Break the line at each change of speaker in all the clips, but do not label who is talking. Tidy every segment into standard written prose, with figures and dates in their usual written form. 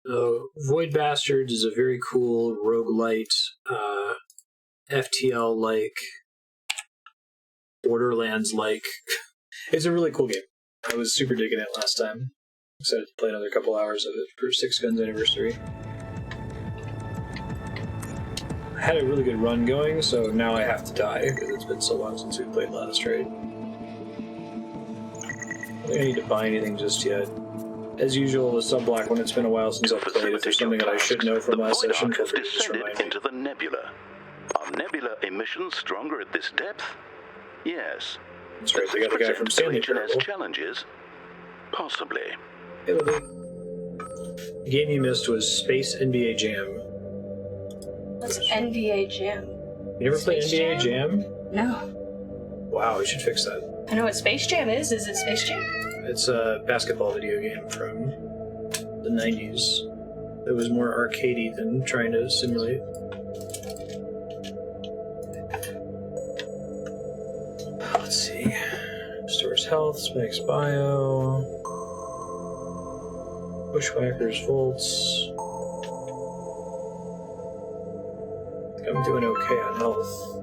Void Bastards is a very cool roguelite, FTL-like, Borderlands-like. It's a really cool game. I was super digging it last time. Excited to play another couple hours of it for 6 Guns Anniversary. I had a really good run going, so now I have to die, because it's been so long since we played last, right? I don't think I need to buy anything just yet. As usual with Subblock, when it's been a while since I've played, if there's something that I should know from last session, feel free to just remind me.
Into the nebula. Are nebula emissions stronger at this depth? Yes.
That's right, they got the guy from Stanley Parable.
Challenges? Possibly.
Hey, the game you missed was Space NBA Jam.
What's NBA Jam?
You never played NBA Jam?
No.
Wow, we should fix that.
I know what Space Jam is. Is it Space Jam?
It's a basketball video game from the 90s. It was more arcadey than trying to simulate. Let's see. Stores health, spikes bio. Bushwhackers volts. I'm doing okay on health.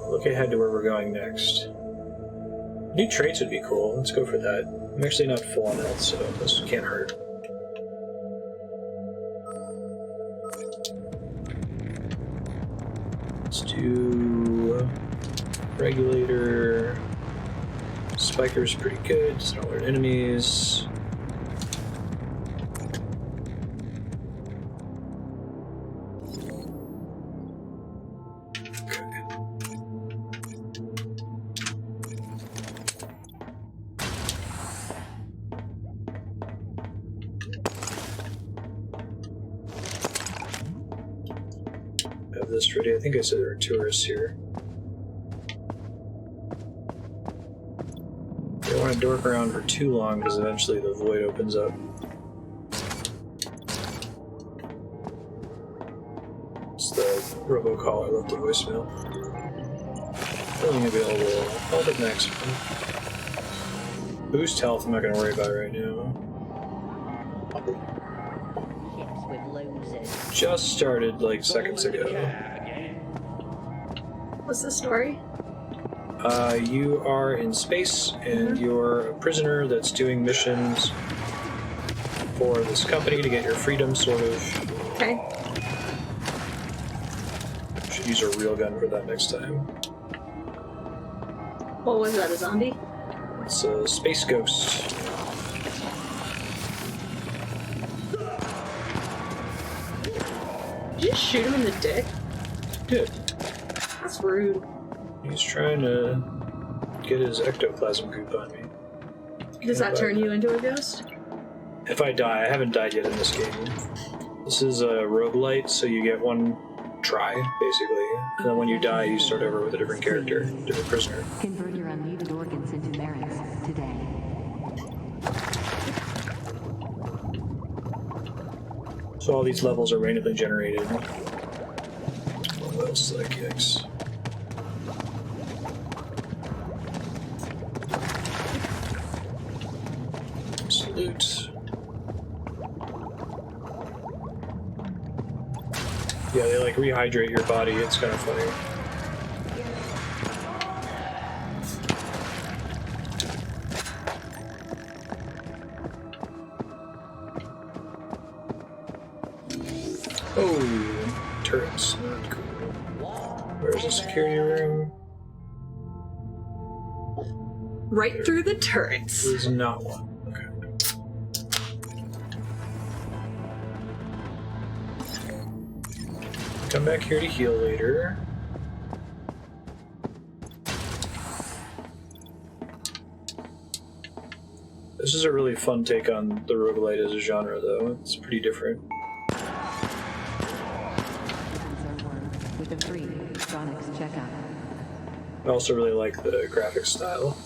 Look ahead to where we're going next. New traits would be cool. Let's go for that. I'm actually not full on health, so this can't hurt. Let's do Regulator. Spiker's pretty good. Doesn't alert enemies. This ready. I think I said there are tourists here. You don't want to dork around for too long because eventually the void opens up. It's the robocall I left the voicemail. Filling available. I'll hit next one. Boost health I'm not going to worry about right now. Just started like seconds ago.
What's the story?
You are in space and you're a prisoner that's doing missions for this company to get your freedom, sort of.
Okay.
Should use a real gun for that next time.
What was that, a zombie?
It's a space ghost.
Did you just shoot him in the dick?
Good.
That's rude.
He's trying to get his ectoplasm goop on me.
Does that turn you into a ghost?
If I die, I haven't died yet in this game. This is a roguelite, so you get one try, basically. And then when you die, you start over with a different character, different prisoner.
Convert your unneeded organs into merits today.
So all these levels are randomly generated. What else did I kicks? Salute. Yeah, they like rehydrate your body. It's kind of funny. Oh, turrets. Not cool. Where's the security room?
Right through the turrets.
There's not one. Okay. Come back here to heal later. This is a really fun take on the roguelite as a genre, though. It's pretty different.
With a free electronics checkout.
I also really like the graphic style.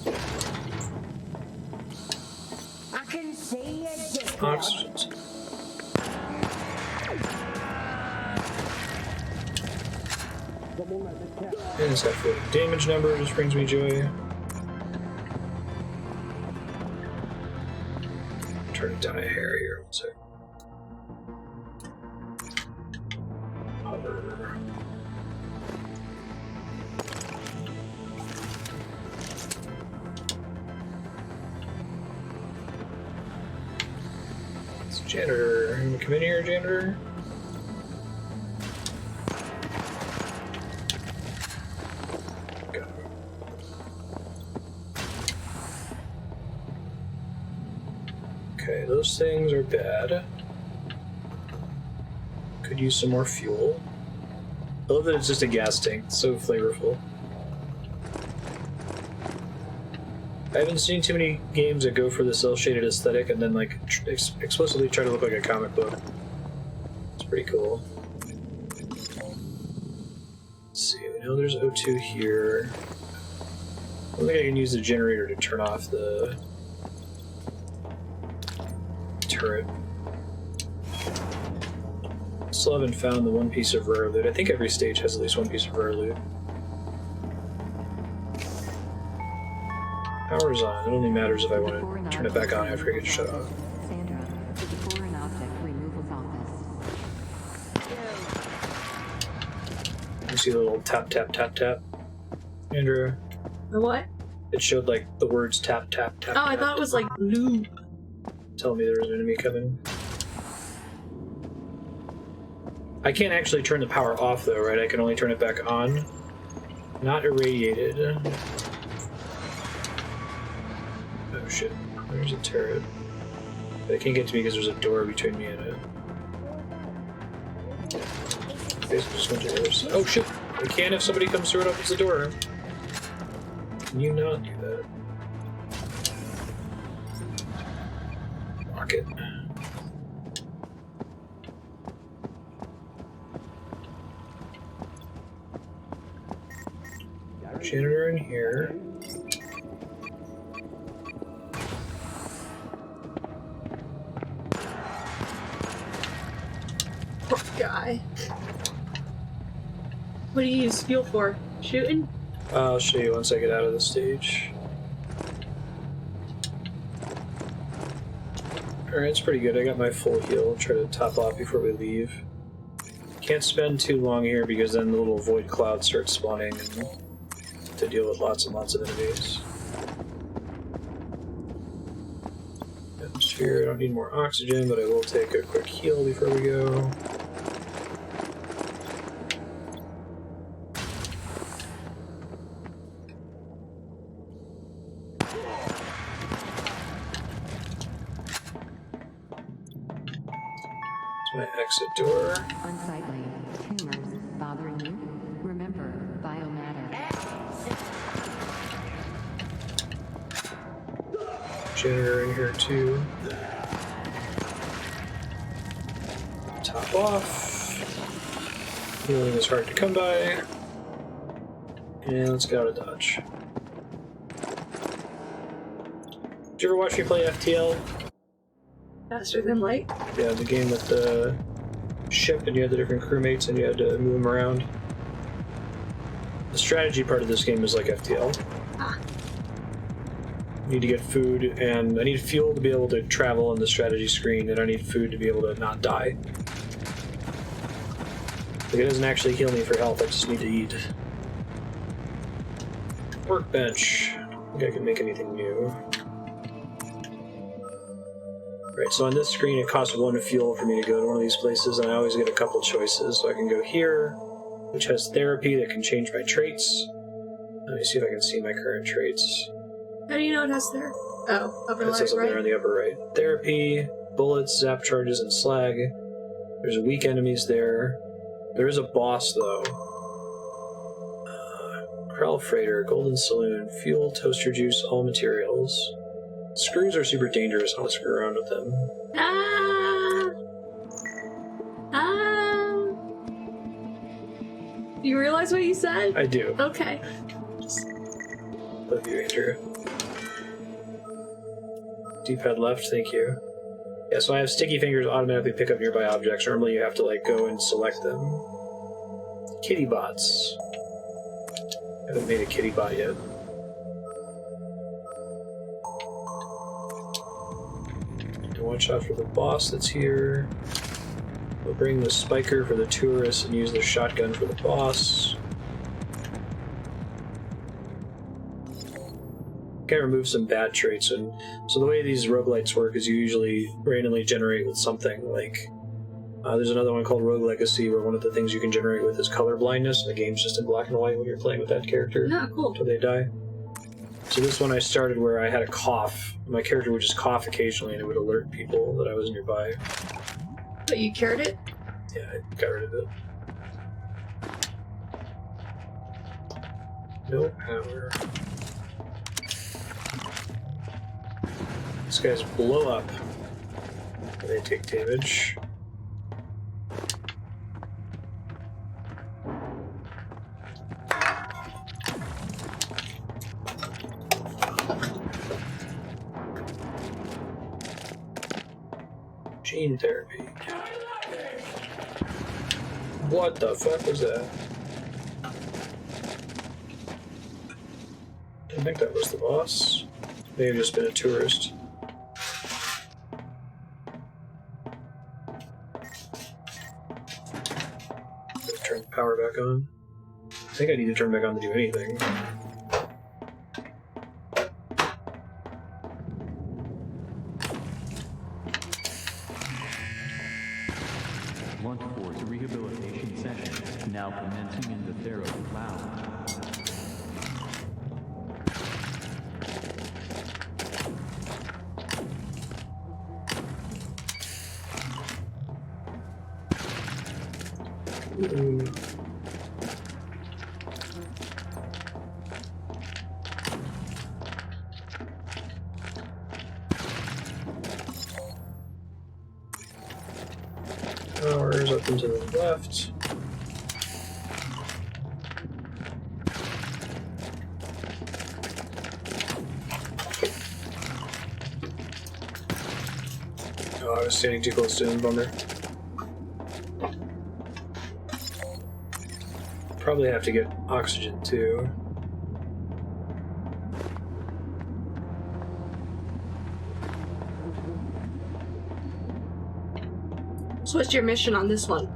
I can see your dick.
Oxygen. And it's got 40 damage number, just brings me joy. turning down a hair here. One sec. Hover. It's janitor. Come in here, janitor. Okay, those things are bad. Could use some more fuel. I love that it's just a gas tank. It's so flavorful. I haven't seen too many games that go for the cel-shaded aesthetic and then like explicitly try to look like a comic book. It's pretty cool. Let's see, we know there's O2 here. I don't think I can use the generator to turn off the turret. Still haven't found the one piece of rare loot. I think every stage has at least one piece of rare loot. Power's on. It only matters if I want to turn it back on after it gets shut off.
Sandra, to the foreign object removals office.
You see the little tap, tap, tap, tap? Andrew?
The what?
It showed like the words tap, tap, tap.
Oh, I
tap.
thought it was like lube.
Tell me there's an enemy coming. I can't actually turn the power off though, right? I can only turn it back on. Not irradiated. Oh shit. There's a turret. But it can't get to me because there's a door between me and it. Basically just went to the other side. Oh shit! I can if somebody comes through and opens the door. Can you not do that? Lock it. Janitor in here.
Poor guy. What do you use fuel for? Shooting?
I'll show you once I get out of the stage. Alright, it's pretty good. I got my full heal. Try to top off before we leave. Can't spend too long here because then the little void cloud starts spawning and to deal with lots and lots of enemies. Atmosphere, I don't need more oxygen, but I will take a quick heal before we go. It's my exit door.
Unsightly. Tumors bothering you? Remember, biomatter.
Janitor in here too. Top off. Healing is hard to come by. And let's get out of Dodge. Did you ever watch me play FTL?
Faster than light?
Yeah, the game with the ship and you had the different crewmates and you had to move them around. The strategy part of this game is like FTL.
Ah.
I need to get food, and I need fuel to be able to travel in the strategy screen, and I need food to be able to not die. Like, it doesn't actually heal me for health, I just need to eat. Workbench. I don't think I can make anything new. Right, so on this screen it costs 1 fuel for me to go to one of these places, and I always get a couple choices. So I can go here, which has therapy that can change my traits. Let me see if I can see my current traits.
How do you know it has there? Oh, upper
It
left,
says up there
right?
in the upper right. Therapy, bullets, zap charges, and slag. There's weak enemies there. There is a boss, though. Krell Freighter, Golden Saloon, fuel, toaster juice, all materials. Screws are super dangerous. I don't screw around with them.
Ah! Ah! You realize what you said?
I do.
Okay.
Love you, Andrew. D-pad left, thank you. Yeah, so I have sticky fingers automatically pick up nearby objects. Normally you have to like go and select them. Kitty bots. I haven't made a kitty bot yet. Don't watch out for the boss that's here. We'll bring the spiker for the tourists and use the shotgun for the boss. Can remove some bad traits, and so the way these roguelites work is you usually randomly generate with something like there's another one called Rogue Legacy where one of the things you can generate with is color blindness, and the game's just in black and white when you're playing with that character
cool.
until they die. So this one I started where I had a cough. My character would just cough occasionally and it would alert people that I was nearby.
But you cured it?
Yeah, I got rid of it. No power. These guys blow up. They take damage. Gene therapy. What the fuck was that? I think that was the boss. May have just been a tourist. Turn the power back on. I think I need to turn back on to do anything.
Blunt Force rehabilitation session now commencing in the therapy lounge.
Powers up and to the left. Oh, I was standing too close to him, bummer. Probably have to get oxygen too.
So what's your mission on this one?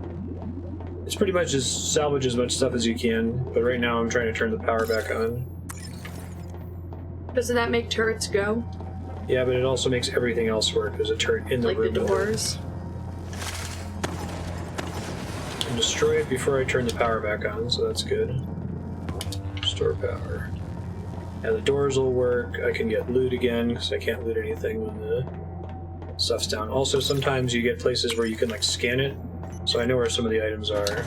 It's pretty much just salvage as much stuff as you can, but right now I'm trying to turn the power back on.
Doesn't that make turrets go?
Yeah, but it also makes everything else work. There's a turret in the
Like
room.
the doors?
And destroy it before I turn the power back on, so that's good. Restore power. Yeah, the doors will work. I can get loot again, because I can't loot anything when the stuff's down. Also, sometimes you get places where you can, like, scan it, so I know where some of the items are.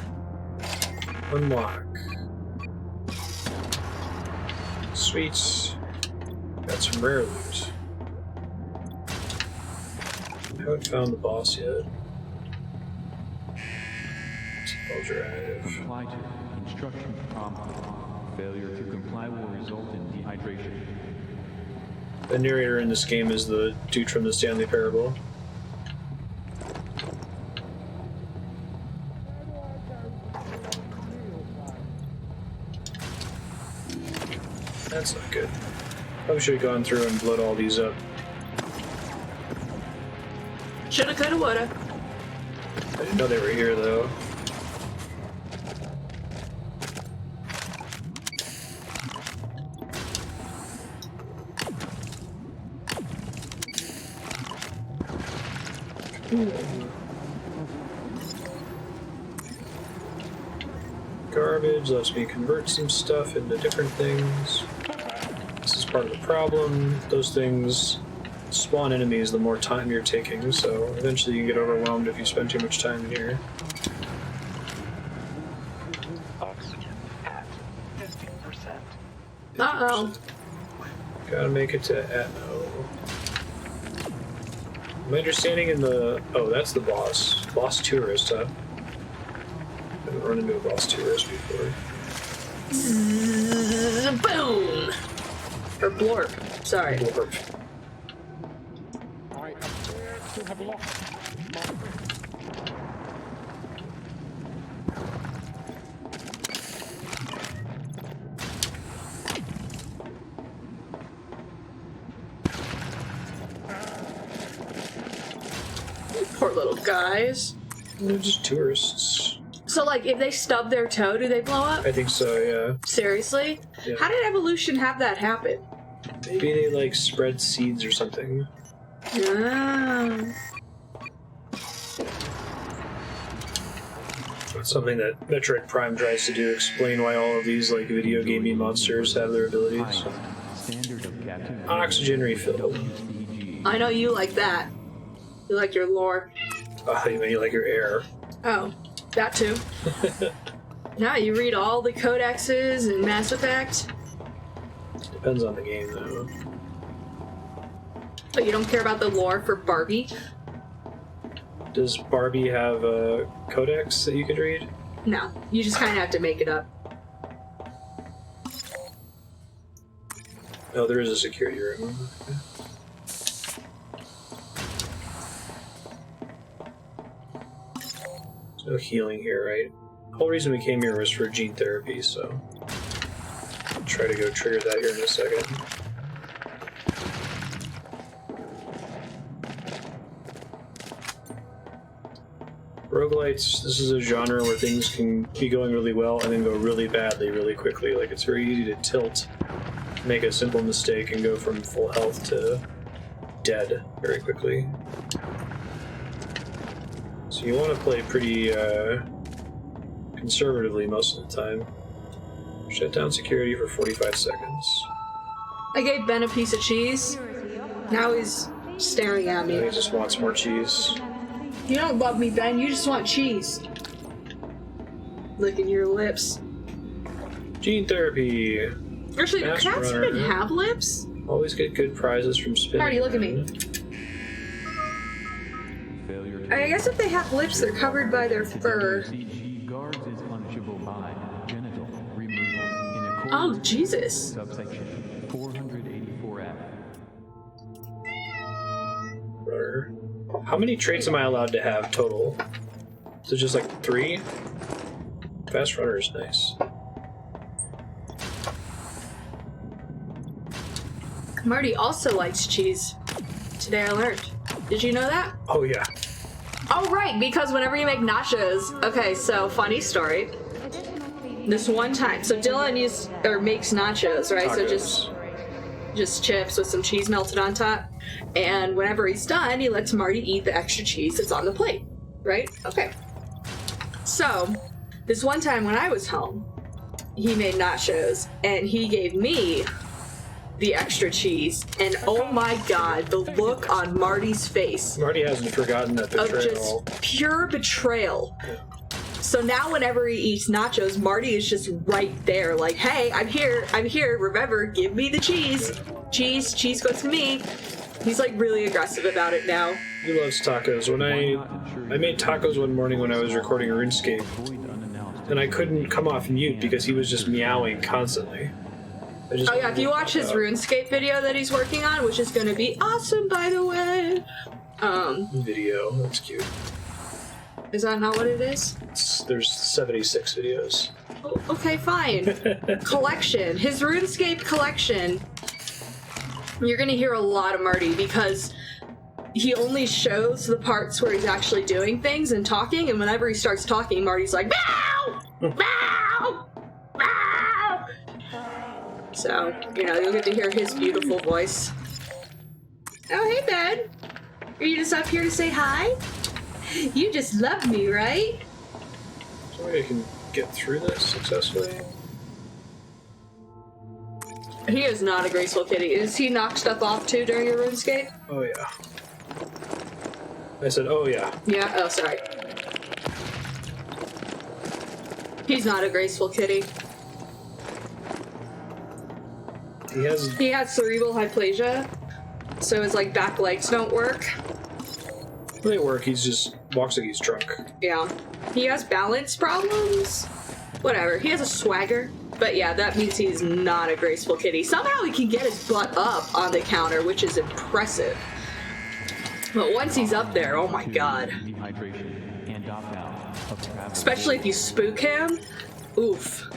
Unlock. Sweets. Got some rare loot. I haven't found the boss yet. I'll drive.
Comply to instructions prompted. Failure to comply will result in dehydration.
The narrator in this game is the dude from the Stanley Parable. That's not good. Probably should have gone through and blowed all these up.
Shoulda, coulda, woulda.
I didn't know they were here, though. Garbage lets me convert some stuff into different things. This is part of the problem. Those things spawn enemies the more time you're taking, so eventually you get overwhelmed if you spend too much time in here.
Oxygen at 50%.
Uh-oh.
Gotta make it to Atno. My understanding in the... Oh, that's the boss. Boss tourist, huh? I haven't run into a boss tourist before.
Boom! Or blorp. Sorry.
Blorp.
I appear to have lost
Poor little guys.
They're just tourists.
So, like, if they stub their toe, do they blow up?
I think so, yeah.
Seriously?
Yeah.
How did evolution have that happen?
Maybe they, like, spread seeds or something.
Ah.
It's something that Metroid Prime tries to do, explain why all of these, like, video gaming monsters have their abilities.
Standard of captivity.
Oxygen refill.
WCG.
I know you like that. You like your lore.
Oh, you mean you like your air.
Oh, that too. Yeah, you read all the codexes in Mass Effect,
Depends on the game, though.
but you don't care about the lore for Barbie?
Does Barbie have a codex that you could read?
No, you just kind of have to make it up.
Oh, there is a security room. There's no healing here, right? The whole reason we came here was for gene therapy, so I'll try to go trigger that here in a second. Roguelites, this is a genre where things can be going really well and then go really badly really quickly. Like, it's very easy to tilt, make a simple mistake, and go from full health to dead very quickly. So you want to play pretty conservatively most of the time. Shut down security for 45 seconds.
I gave Ben a piece of cheese. Now he's staring at
Now he
me.
just wants more cheese.
You don't love me, Ben. You just want cheese. Licking your lips.
Gene therapy.
Actually, do
Fast
cats
runner.
even have lips?
Always get good prizes from spinning.
Marty, look at me.
Failure
I guess if they have lips, they're covered by their fur.
WCG guards is punishable by genital removal in accordance
Oh,
with
Jesus.
subsection 484F.
Runner. How many traits am I allowed to have total? Is it just like 3? Fast runner is nice.
Marty also likes cheese. Today I learned. Did you know that?
Oh yeah.
Oh, right, because whenever you make nachos. Okay, so funny story. This one time, so Dylan makes nachos, right? So just chips with some cheese melted on top. And whenever he's done, he lets Marty eat the extra cheese that's on the plate, right? Okay. So, this one time when I was home, he made nachos, and he gave me the extra cheese, and oh my god, the look on Marty's face
Marty hasn't forgotten that
of
betrayal.
just pure betrayal. So now whenever he eats nachos, Marty is just right there, like, hey, I'm here, remember, give me the cheese. Cheese goes to me. He's like really aggressive about it now.
He loves tacos. When I made tacos one morning when I was recording RuneScape,
Avoid unannounced.
and I couldn't come off mute because he was just meowing constantly.
Oh yeah, if you watch his RuneScape video that he's working on, which is gonna be awesome, by the way.
Video, that's cute.
Is that not what it is?
There's 76 videos.
Oh, okay, fine. Collection. His RuneScape collection. You're gonna hear a lot of Marty because he only shows the parts where he's actually doing things and talking, and whenever he starts talking, Marty's like, meow! Meow! Meow! So, you'll get to hear his beautiful voice. Oh, hey, Ben. Are you just up here to say hi? You just love me, right?
Is there a way I can get through this successfully?
He is not a graceful kitty. Is he knock stuff off too during your RuneScape?
Oh yeah. I said, oh yeah.
Yeah? Oh, sorry. He's not a graceful kitty. He has cerebral hyplasia, so his back legs don't work.
They work, he just walks like he's drunk.
Yeah. He has balance problems. Whatever. He has a swagger. But yeah, that means he's not a graceful kitty. Somehow he can get his butt up on the counter, which is impressive. But once he's up there, oh my god.
Dehydration and opt out of travel.
Especially if you spook him. Oof.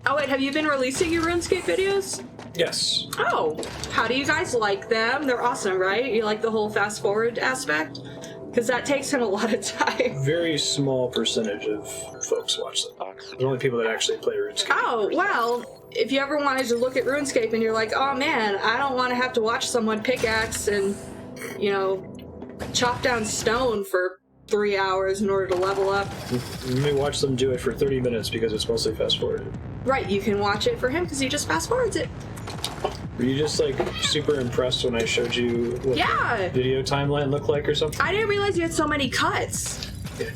Oh wait, have you been releasing your RuneScape videos?
Yes.
Oh, how do you guys like them? They're awesome, right? You like the whole fast forward aspect? Because that takes him a lot of time.
Very small percentage of folks watch them. There's only people that actually play RuneScape.
Oh, well, if you ever wanted to look at RuneScape and you're like, oh man, I don't want to have to watch someone pickaxe and, you know, chop down stone for 3 hours in order to level up.
You may watch them do it for 30 minutes because it's mostly fast forwarded.
Right, you can watch it for him because he just fast forwards it.
Were you just like super impressed when I showed you what the video timeline looked like or something?
I didn't realize you had so many cuts.
Yeah.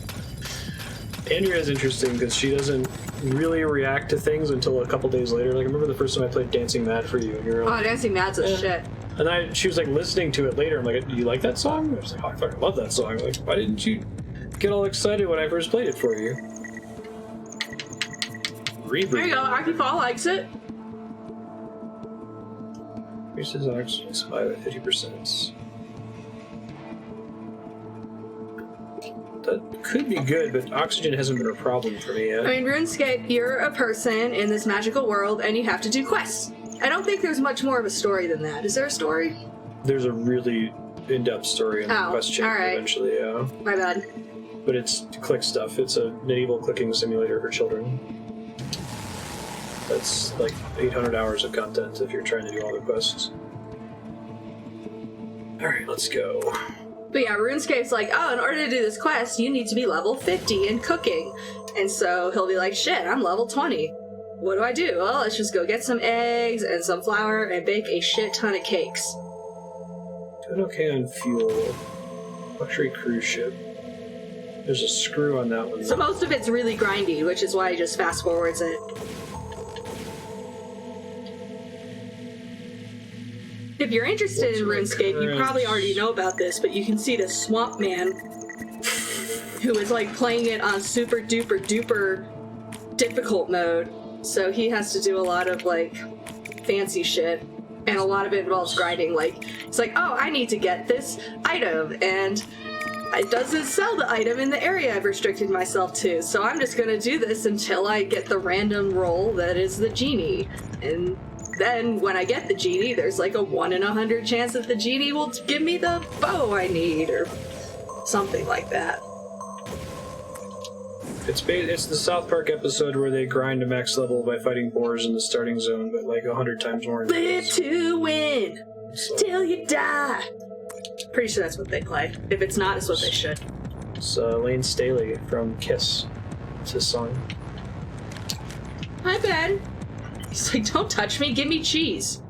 Andrea's interesting because she doesn't really react to things until a couple days later. Like, I remember the first time I played Dancing Mad for you, and you're like,
Oh, Dancing Mad's a shit.
And she was like listening to it later. I'm like, do you like that song? I was like, oh, I fucking love that song. Like, why didn't you get all excited when I first played it for you? Rebreathe.
There you go, Akifal likes it.
Increases oxygen supply by 50%. That could be good, but oxygen hasn't been a problem for me yet.
I mean, RuneScape, you're a person in this magical world, and you have to do quests. I don't think there's much more of a story than that. Is there a story?
There's a really in-depth story in the quest chain eventually, yeah.
My bad.
But it's click stuff. It's a medieval clicking simulator for children. That's like 800 hours of content if you're trying to do all the quests. Alright, let's go.
But yeah, RuneScape's like, oh, in order to do this quest, you need to be level 50 in cooking. And so he'll be like, shit, I'm level 20. What do I do? Well, let's just go get some eggs and some flour and bake a shit ton of cakes.
Doing okay on fuel. Luxury cruise ship. There's a screw on that one.
So most of it's really grindy, which is why he just fast forwards it. If you're interested in RuneScape, you probably already know about this, but you can see the Swamp Man, who is like playing it on super duper duper difficult mode. So he has to do a lot of like fancy shit, and a lot of it involves grinding. Like, it's like, oh, I need to get this item, and it doesn't sell the item in the area I've restricted myself to, so I'm just gonna do this until I get the random roll that is the genie. And then when I get the genie, there's like a 1 in 100 chance that the genie will give me the bow I need, or something like that.
It's the South Park episode where they grind to max level by fighting boars in the starting zone, but like 100 times more.
Live to win till you die. Pretty sure that's what they play. If it's not, it's what they should.
It's Lane Staley from Kiss. It's his song.
Hi, Ben. He's like, don't touch me, give me cheese.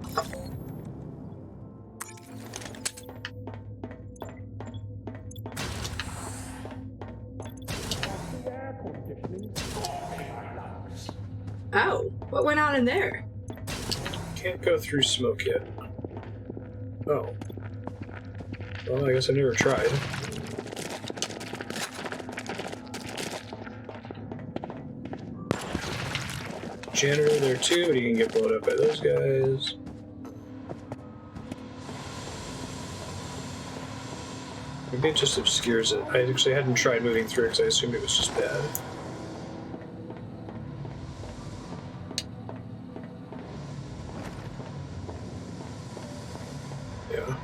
Oh, what went on in there?
Can't go through smoke yet. Oh. Well, I guess I never tried. Janitor there too, but he can get blown up by those guys. Maybe it just obscures it. I actually hadn't tried moving through because I assumed it was just bad. Yeah.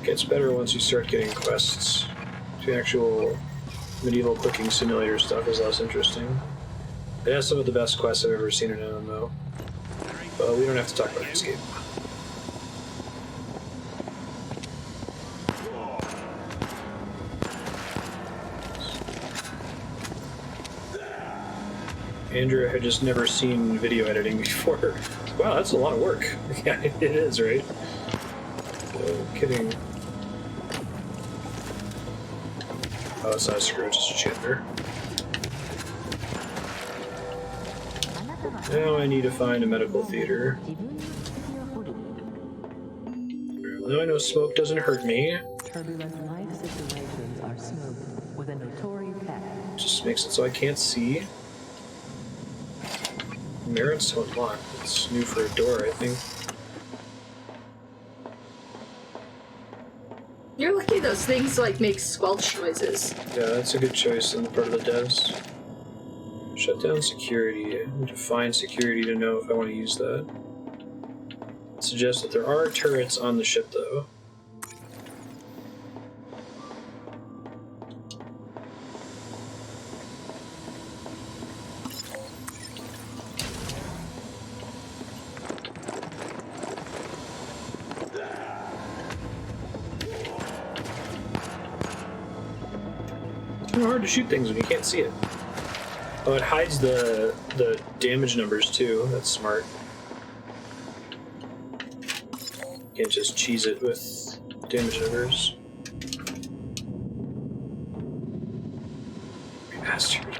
Gets better once you start getting quests. The actual medieval cooking simulator stuff is less interesting. It has some of the best quests I've ever seen in an MMO. But we don't have to talk about Escape. Andrea had just never seen video editing before. Wow, that's a lot of work. Yeah, it is, right? No kidding. Oh, it's not a screw, it's just a janitor. Now I need to find a medical theater. Now I know smoke doesn't hurt me.
Turbulent life situations are smoke with a notorious effect.
Just makes it so I can't see. Merits to unlock. It's new for a door, I think.
You're lucky those things like make squelch noises.
Yeah, that's a good choice on the part of the devs. Shut down security. I need to find security to know if I want to use that. suggests that there are turrets on the ship, though. It's hard to shoot things when you can't see it. Oh, it hides the damage numbers too. That's smart. Can't just cheese it with damage numbers. Bastard.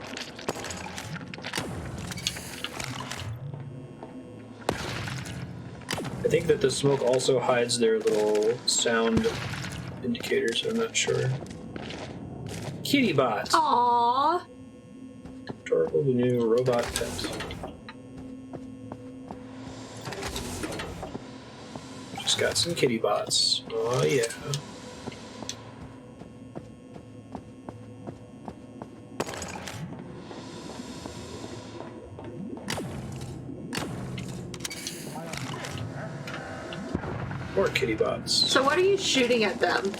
I think that the smoke also hides their little sound indicators. I'm not sure. Kitty bot.
Aww.
Adorable new robot pet. Just got some kitty bots. Oh yeah. More kitty bots.
So what are you shooting at them?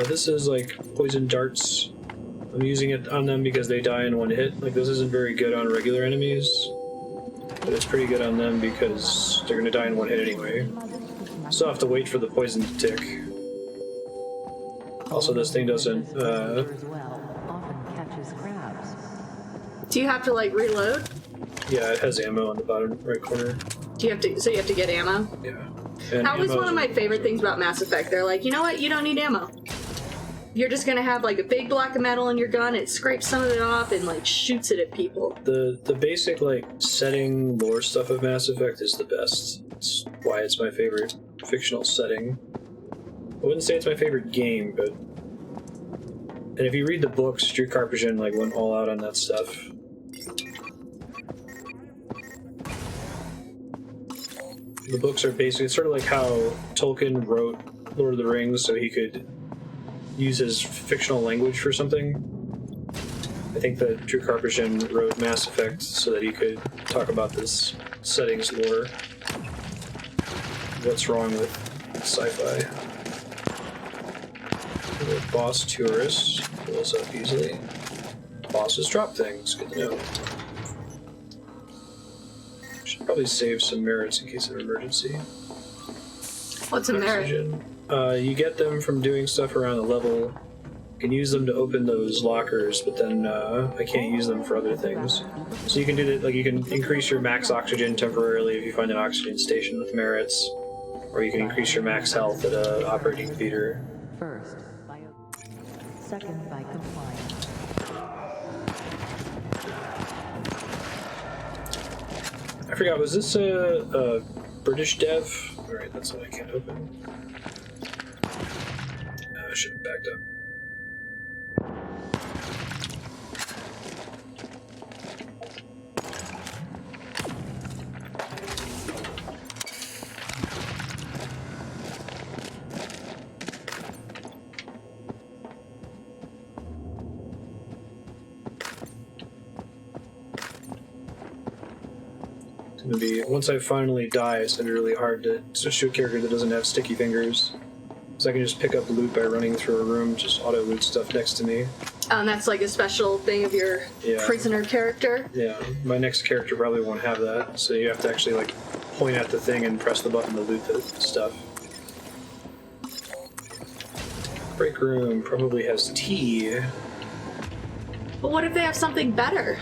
This is like poison darts. I'm using it on them because they die in one hit. Like, this isn't very good on regular enemies, but it's pretty good on them because they're gonna die in one hit anyway. Still have to wait for the poison to tick. Also, this thing doesn't,
often catches crabs.
Do you have to like reload?
yeah, it has ammo on the bottom right corner.
Do you have to? So you have to get ammo.
Yeah. And
That was
ammo's
one of my favorite things about Mass Effect. They're like, you know what? You don't need ammo. You're just gonna have like a big block of metal in your gun. It scrapes some of it off and like shoots it at people.
The basic like setting lore stuff of Mass Effect is the best. It's why it's my favorite fictional setting. I wouldn't say it's my favorite game, but and if you read the books, Drew Karpyshyn like went all out on that stuff. The books are basically it's sort of like how Tolkien wrote Lord of the Rings so he could use his fictional language for something. I think that Drew Karpyshyn wrote Mass Effect so that he could talk about this setting's lore. What's wrong with sci-fi? The boss tourist pulls up easily. Bosses drop things, good to know. Should probably save some merits in case of emergency.
What's a merit?
Oxygen. You get them from doing stuff around the level. You can use them to open those lockers, but then I can't use them for other things. So you can do that, like you can increase your max oxygen temporarily if you find an oxygen station with merits, or you can increase your max health at an operating theater.
First, by second, by compliance.
I forgot, was this a British dev? Alright, that's what I can't open. I should have backed up. It's gonna be, once I finally die, it's gonna be really hard to switch to a character that doesn't have sticky fingers. So I can just pick up loot by running through a room, just auto loot stuff next to me.
And that's like a special thing of your prisoner character.
Yeah, my next character probably won't have that, so you have to actually like point at the thing and press the button to loot the stuff. Break room probably has tea.
But what if they have something better?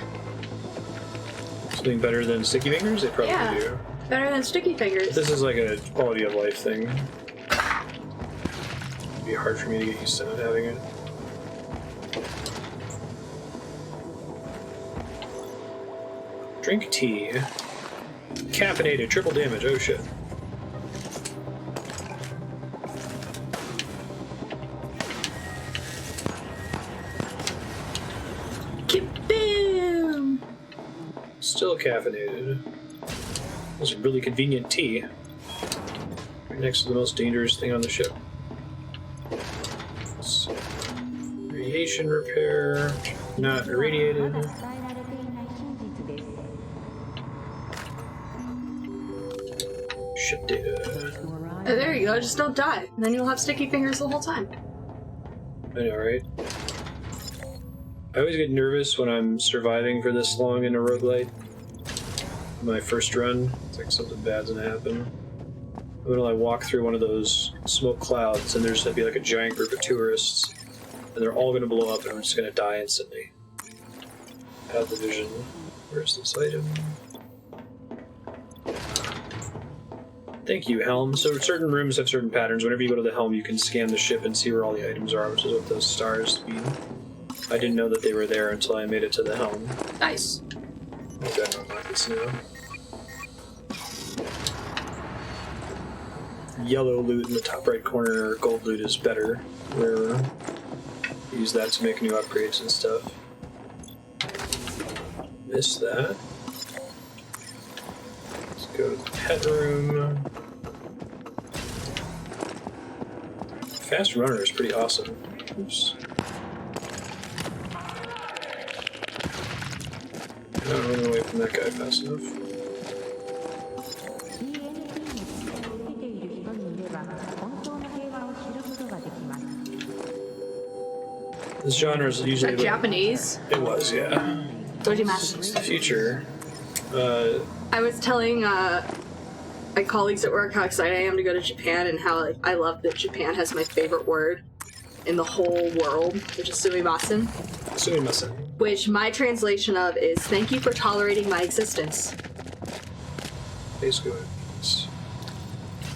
Something better than sticky fingers? They probably do.
Better than sticky fingers.
This is like a quality of life thing. It'd be hard for me to get used to not having it. Drink tea. Caffeinated, triple damage, oh shit.
Boom!
Still caffeinated. That's a really convenient tea. Right next to the most dangerous thing on the ship. So, radiation repair. Not irradiated. Ship data.
Those who arrive.
Oh, there you go. Just don't die. And then you'll have sticky fingers the whole time.
I know, right? I always get nervous when I'm surviving for this long in a roguelite. My first run, it's like something bad's gonna happen. When I walk through one of those smoke clouds and there's gonna be like a giant group of tourists and they're all gonna blow up and I'm just gonna die instantly. Have the vision. Where's this item? Thank you, Helm. So certain rooms have certain patterns. Whenever you go to the Helm, you can scan the ship and see where all the items are, which is what those stars mean. I didn't know that they were there until I made it to the Helm.
Nice.
Okay, I'll unlock this now. Yellow loot in the top right corner, gold loot is better. Where use that to make new upgrades and stuff. Missed that. Let's go to the pet room. Fast runner is pretty awesome. Oops. I'm not running away from that guy fast enough. This genre is
Is
usually
that Japanese?
It was, yeah. It's the future.
I was telling my colleagues at work how excited I am to go to Japan and how I love that Japan has my favorite word in the whole world, which is sumimasen.
Sumimasen.
Which my translation of is "Thank you for tolerating my existence."
Basically what it means.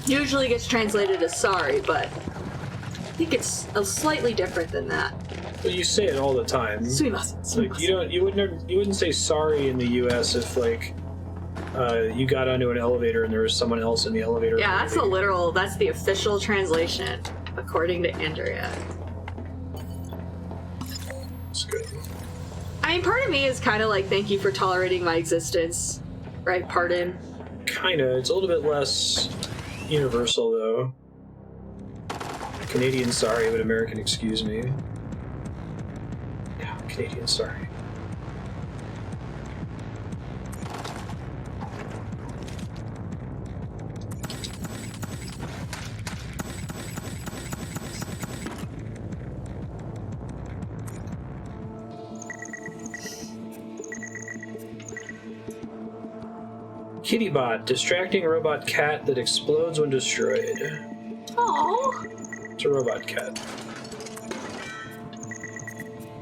Usually gets translated as "sorry," but I think it's a slightly different than that.
Well, you say it all the time.
Sumimasen.
It's like you wouldn't say sorry in the U.S. if like you got onto an elevator and there was someone else in the elevator.
Yeah, that's the literal. That's the official translation, according to Andrea.
That's good.
I mean, part of me is kind of like, "Thank you for tolerating my existence," right? Pardon.
Kinda. It's a little bit less universal though. Canadian sorry, but American excuse me. Yeah, Canadian sorry. Kittybot, distracting robot cat that explodes when destroyed.
Aww.
It's a robot cat.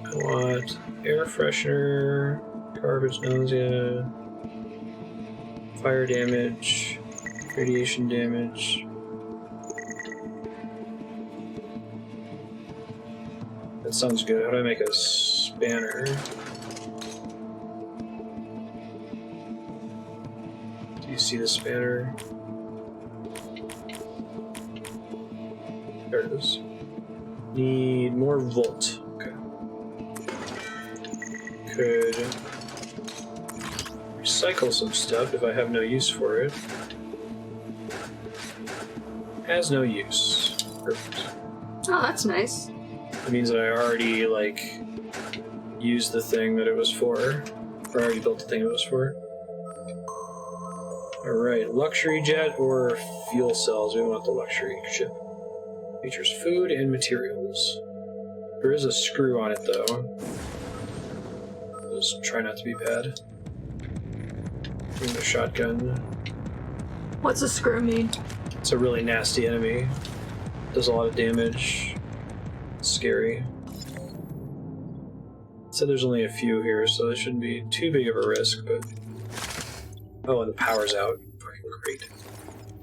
I want air freshener, garbage nausea, fire damage, radiation damage. That sounds good. How do I make a spanner? Do you see the spanner? There it is. Need more volt. Okay. Could recycle some stuff if I have no use for it. Has no use. Perfect.
Oh, that's nice.
That means that I already, like, used the thing that it was for. Or already built the thing it was for. Alright, luxury jet or fuel cells? We want the luxury ship. Features food and materials. There is a screw on it, though. Just try not to be bad. Bring the shotgun.
What's a screw mean?
It's a really nasty enemy. Does a lot of damage. It's scary. So there's only a few here, so it shouldn't be too big of a risk, but... Oh, and the power's out. Fucking great.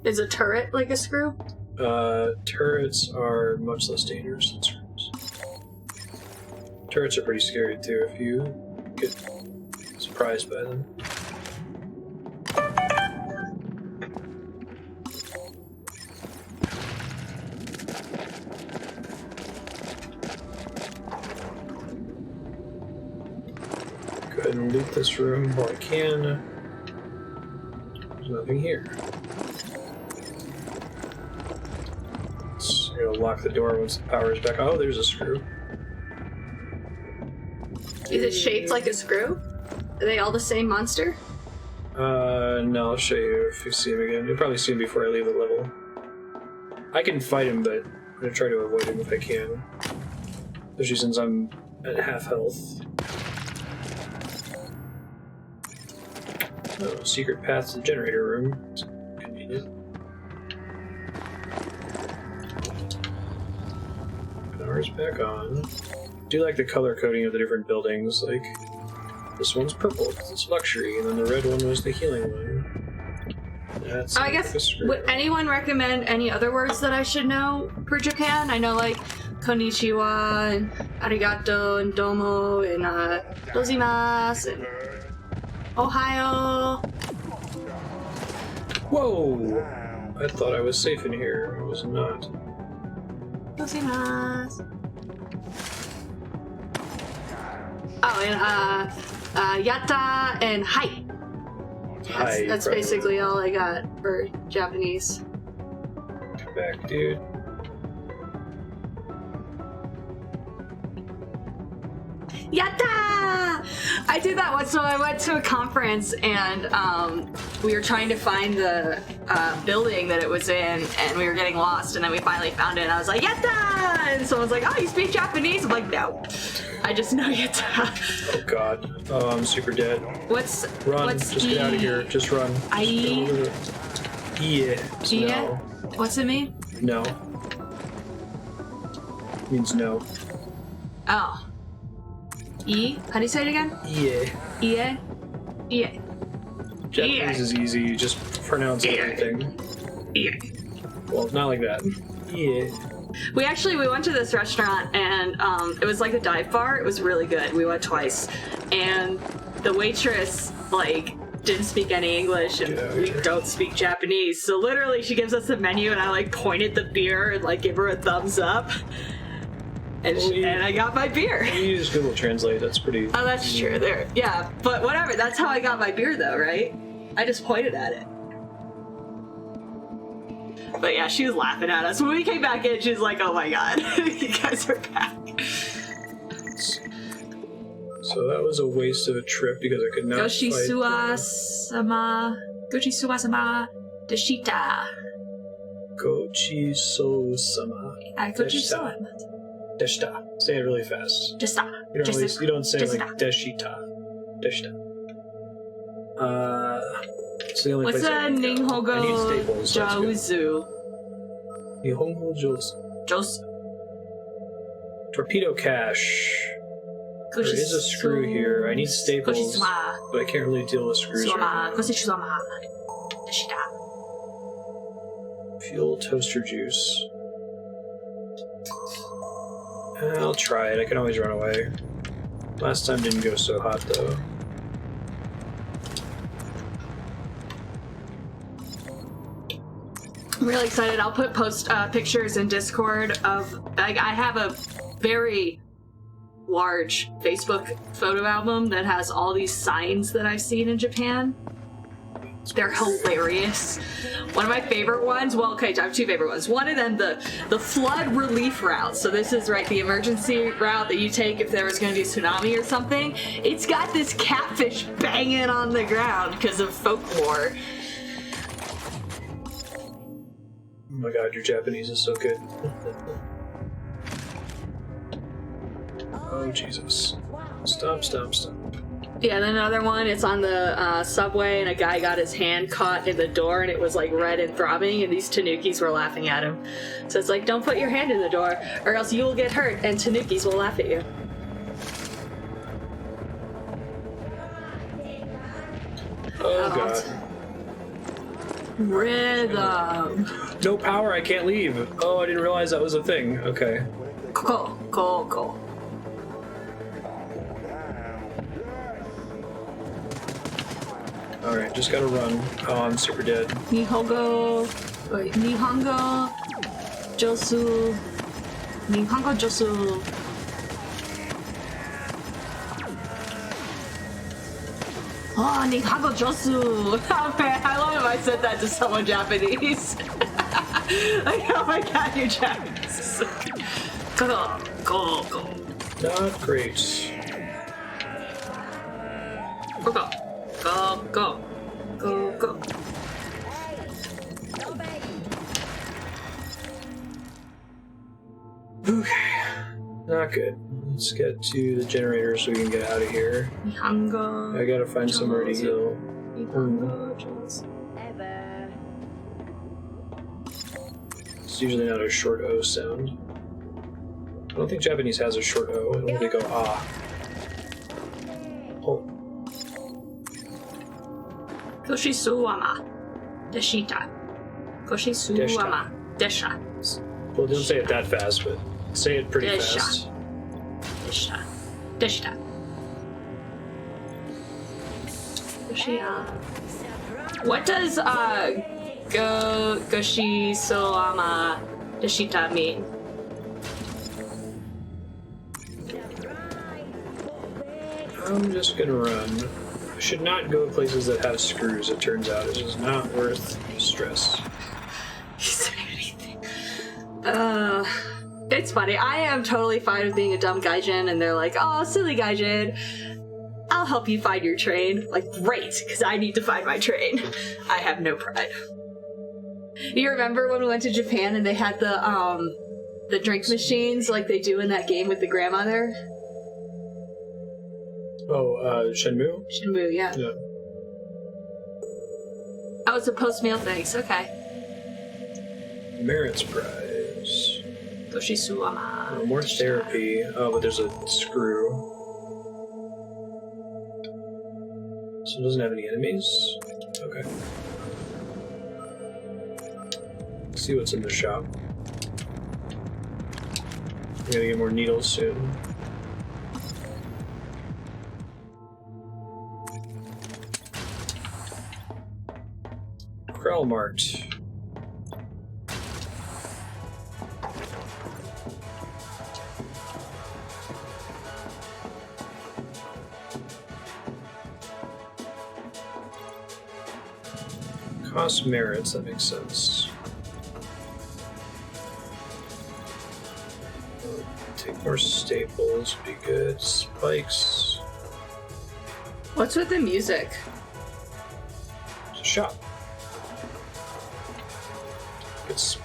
Is a turret like a screw?
Turrets are much less dangerous than screws. Turrets are pretty scary too if you get surprised by them. Go ahead and loot this room while I can. There's nothing here. It'll lock the door once the power is back. Oh, there's a screw.
Is it shaped like a screw? Are they all the same monster?
No, I'll show you if you see him again. You'll probably see him before I leave the level. I can fight him, but I'm gonna try to avoid him if I can. Especially since I'm at half health. Oh, secret path to the generator room. It's convenient. Power's back on. I do like the color coding of the different buildings, like this one's purple because it's luxury, and then the red one was the healing one. That's
I guess, would anyone recommend any other words that I should know for Japan? I know like konnichiwa and arigato and domo and dozimasu and ohio.
Whoa! I thought I was safe in here. I was not.
Dozimasu. Oh, and yatta and hai. That's basically all I got for Japanese.
Come back, dude.
Yatta! I did that once. So I went to a conference and we were trying to find the building that it was in, and we were getting lost, and then we finally found it, and I was like, Yatta! And someone's like, oh, you speak Japanese? I'm like, no. I just know Yatta.
Oh god. Oh, I'm super dead.
Run.
Just get out of here. Just run.
Yeah.
No.
What's it mean?
No. Means no.
Oh. E? How do you say it again?
Yeah.
Yeah.
Japanese is easy. You just pronounce everything.
Yeah.
Well, not like that. Yeah.
We went to this restaurant, and it was like a dive bar. It was really good. We went twice, and the waitress like didn't speak any English, and we don't speak Japanese. So literally, she gives us the menu, and I like pointed the beer and like give her a thumbs up, and and I got my beer.
You use Google Translate. That's pretty.
Oh, that's true. There, yeah. But whatever. That's how I got my beer, though, right? I just pointed at it. But yeah, she was laughing at us. When we came back in, she was like, oh my god, you guys are back.
So that was a waste of a trip because I could not
Goshi Suwa-sama, Deshita.
Gochi So-sama.
Gochi Suwa.
Deshita. Say it really fast.
Deshita.
You don't say like Deshita. Deshita. It's the only
What's
place I can go.
Nihongo
I need staples, so that's good.
Jozu?
Nihongo Jozu.
Jozu.
Torpedo cache. There is a screw here. I need staples, but I can't really deal with screws right now. Fuel toaster juice. I'll try it. I can always run away. Last time didn't go so hot though.
I'm really excited. I'll post pictures in Discord of. I have a very large Facebook photo album that has all these signs that I've seen in Japan. They're hilarious. One of my favorite ones, well, okay, I have two favorite ones. One of them, the flood relief route. So this is, right, the emergency route that you take if there was going to be a tsunami or something. It's got this catfish banging on the ground because of folklore.
Oh my god, your Japanese is so good. Oh Jesus. Stop.
Yeah, then another one, it's on the subway, and a guy got his hand caught in the door, and it was like red and throbbing, and these tanukis were laughing at him. So it's like, don't put your hand in the door, or else you will get hurt, and tanukis will laugh at you.
Oh god.
Rhythm.
No power, I can't leave. Oh, I didn't realize that was a thing. Okay.
Cool.
Alright, just gotta run. Oh, I'm super dead.
Nihongo Josu. Oh, Nihongo Josu. Oh man, I love if I said that to someone Japanese. Like, oh my god, you're Japanese. Go.
Not great.
Go.
not good. Let's get to the generator so we can get out of here.
Nihongo.
I gotta find somewhere to heal. It's usually not a short O sound. I don't think Japanese has a short O. They go ah. Oh.
Koshisuwama. Deshita. Koshisuwama. Desha.
Well, don't say it that fast, but say it pretty
Desha.
fast.
Desha. Deshita. Deshita. What does Goshisuwama Deshita mean?
I'm just gonna run. I should not go places that have screws, it turns out. It's just not worth stress.
It's funny. I am totally fine with being a dumb gaijin, and they're like, oh, silly gaijin. I'll help you find your train. Like, great, because I need to find my train. I have no pride. You remember when we went to Japan and they had the drink machines like they do in that game with the grandmother?
Oh, Shenmue?
Shenmue, yeah.
Yeah.
Oh, it's a post-meal thing, so okay.
Merits prize.
Koshisuwama.
More therapy. Oh, but there's a screw. So it doesn't have any enemies? Okay. Let's see what's in the shop. I'm gonna get more needles soon. Krell marked. Cost merits, that makes sense. Take more staples, be good. Spikes.
What's with the music?
It's a shop. It's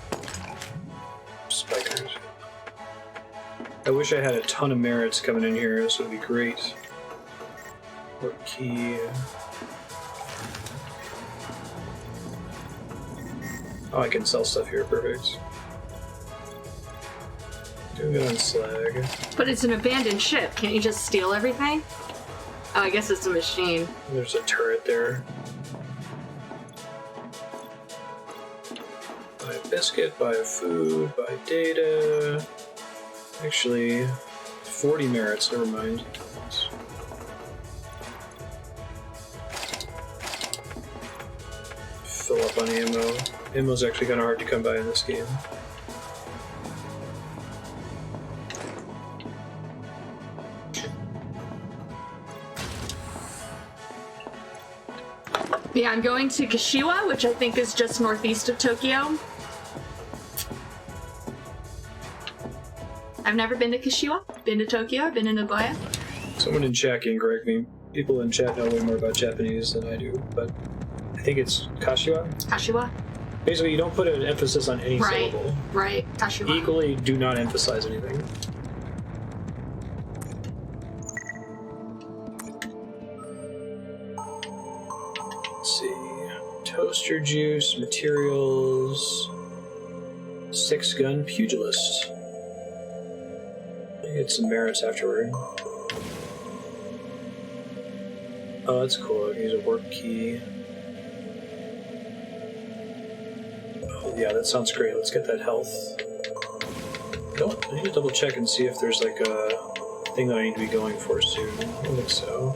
spikers. I wish I had a ton of merits coming in here. This would be great. What key? Oh, I can sell stuff here. Perfect. Doing good on slag.
But it's an abandoned ship. Can't you just steal everything? Oh, I guess it's a machine.
There's a turret there. Buy a biscuit, buy a food, buy data. Actually, 40 merits, never mind. Fill up on ammo. Ammo's actually kind of hard to come by in this game.
Yeah, I'm going to Kashiwa, which I think is just northeast of Tokyo. I've never been to Kashiwa. Been to Tokyo. I've been to Nagoya.
Someone in chat can correct me. People in chat know way more about Japanese than I do, but I think it's Kashiwa.
Kashiwa.
Basically, you don't put an emphasis on any syllable.
Right. Kashiwa.
Equally, do not emphasize anything. Let's see. Toaster juice, materials, 6-gun pugilist. Get some merits afterward. Oh, that's cool. I can use a work key. Oh, yeah, that sounds great. Let's get that health. Nope, I need to double check and see if there's like a thing that I need to be going for soon. I don't think so.